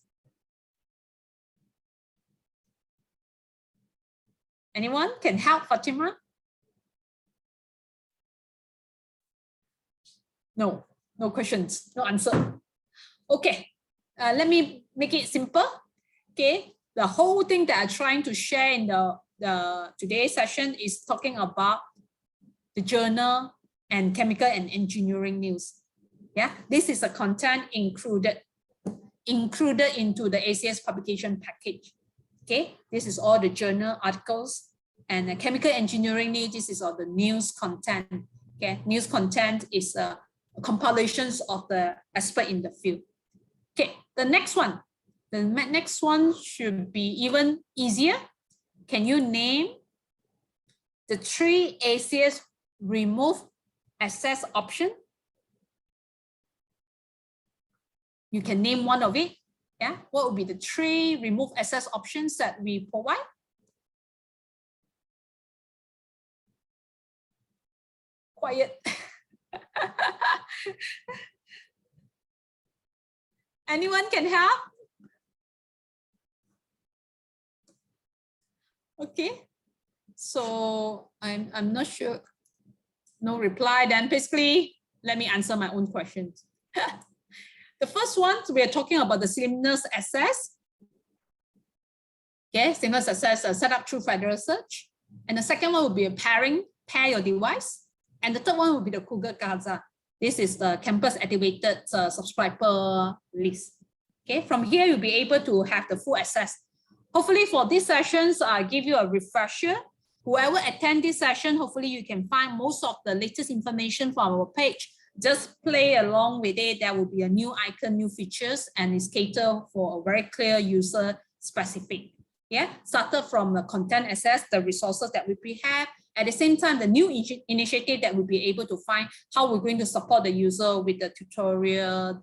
[SPEAKER 2] Anyone can help Fatima? No, no questions, no answer. Okay, let me make it simple. Okay, the whole thing that I'm trying to share in the today's session is talking about the journal and chemical and engineering news. Yeah, this is a content included into the ACS publication package. Okay, this is all the journal articles, and the chemical engineering news, this is all the news content. Okay, news content is compilations of the expert in the field. Okay, the next one. The next one should be even easier. Can you name the 3 ACS remove access option? You can name one of it. Yeah, what would be the 3 remove access options that we provide? Quiet. Anyone can help? Okay, so I'm not sure. No reply. Then basically, let me answer my own questions. The first one, we are talking about the slimness access. Okay, single success set up through federal search. And the second one will be a pair your device. And the third one will be the Google Gaza. This is the campus activated subscriber list. Okay, from here you'll be able to have the full access. Hopefully for these sessions, I give you a refresher. Whoever attend this session, hopefully you can find most of the latest information from our page. Just play along with it. There will be a new icon, new features, and it's catered for a very clear user specific. Yeah, started from the content access, the resources that we have. At the same time, the new initiative that we'll be able to find how we're going to support the user with the tutorial,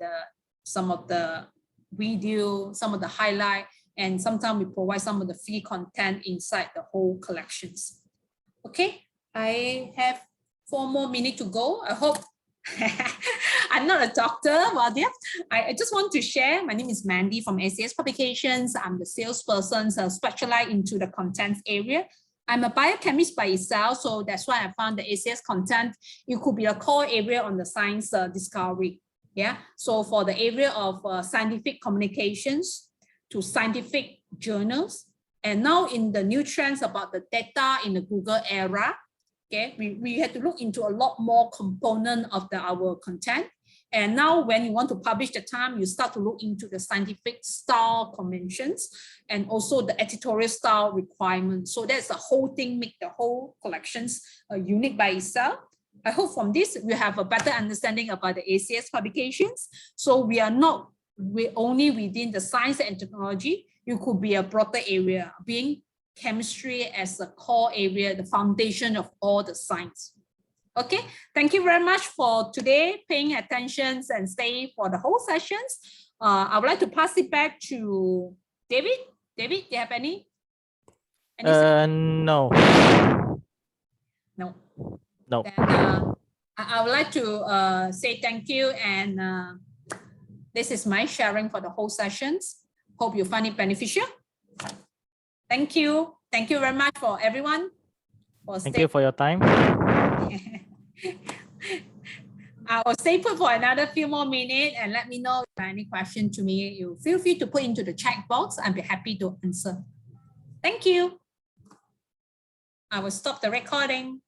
[SPEAKER 2] some of the video, some of the highlight, and sometimes we provide some of the free content inside the whole collections. Okay, I have 4 more minutes to go. I hope I'm not a doctor, but yeah, I just want to share. My name is Mandy from ACS Publications. I'm the salesperson specialized into the content area. I'm a biochemist by itself, so that's why I found the ACS content. It could be a core area on the science discovery. Yeah, so for the area of scientific communications to scientific journals, and now in the new trends about the data in the Google era, okay, we had to look into a lot more component of our content. And now when you want to publish the time, you start to look into the scientific style conventions and also the editorial style requirements. So that's the whole thing, make the whole collections unique by itself. I hope from this, we have a better understanding about the ACS publications. So we're only within the science and technology. You could be a broader area, being chemistry as a core area, the foundation of all the science. Okay, thank you very much for today, paying attention and stay for the whole sessions. I would like to pass it back to David. David, do you have any
[SPEAKER 3] no.
[SPEAKER 2] No.
[SPEAKER 3] No.
[SPEAKER 2] Then, I would like to say thank you, and this is my sharing for the whole sessions. Hope you find it beneficial. Thank you. Thank you very much for everyone.
[SPEAKER 3] Thank you for your time.
[SPEAKER 2] I will stay put for another few more minutes and let me know if you have any question to me. You feel free to put into the chat box. I'll be happy to answer. Thank you. I will stop the recording.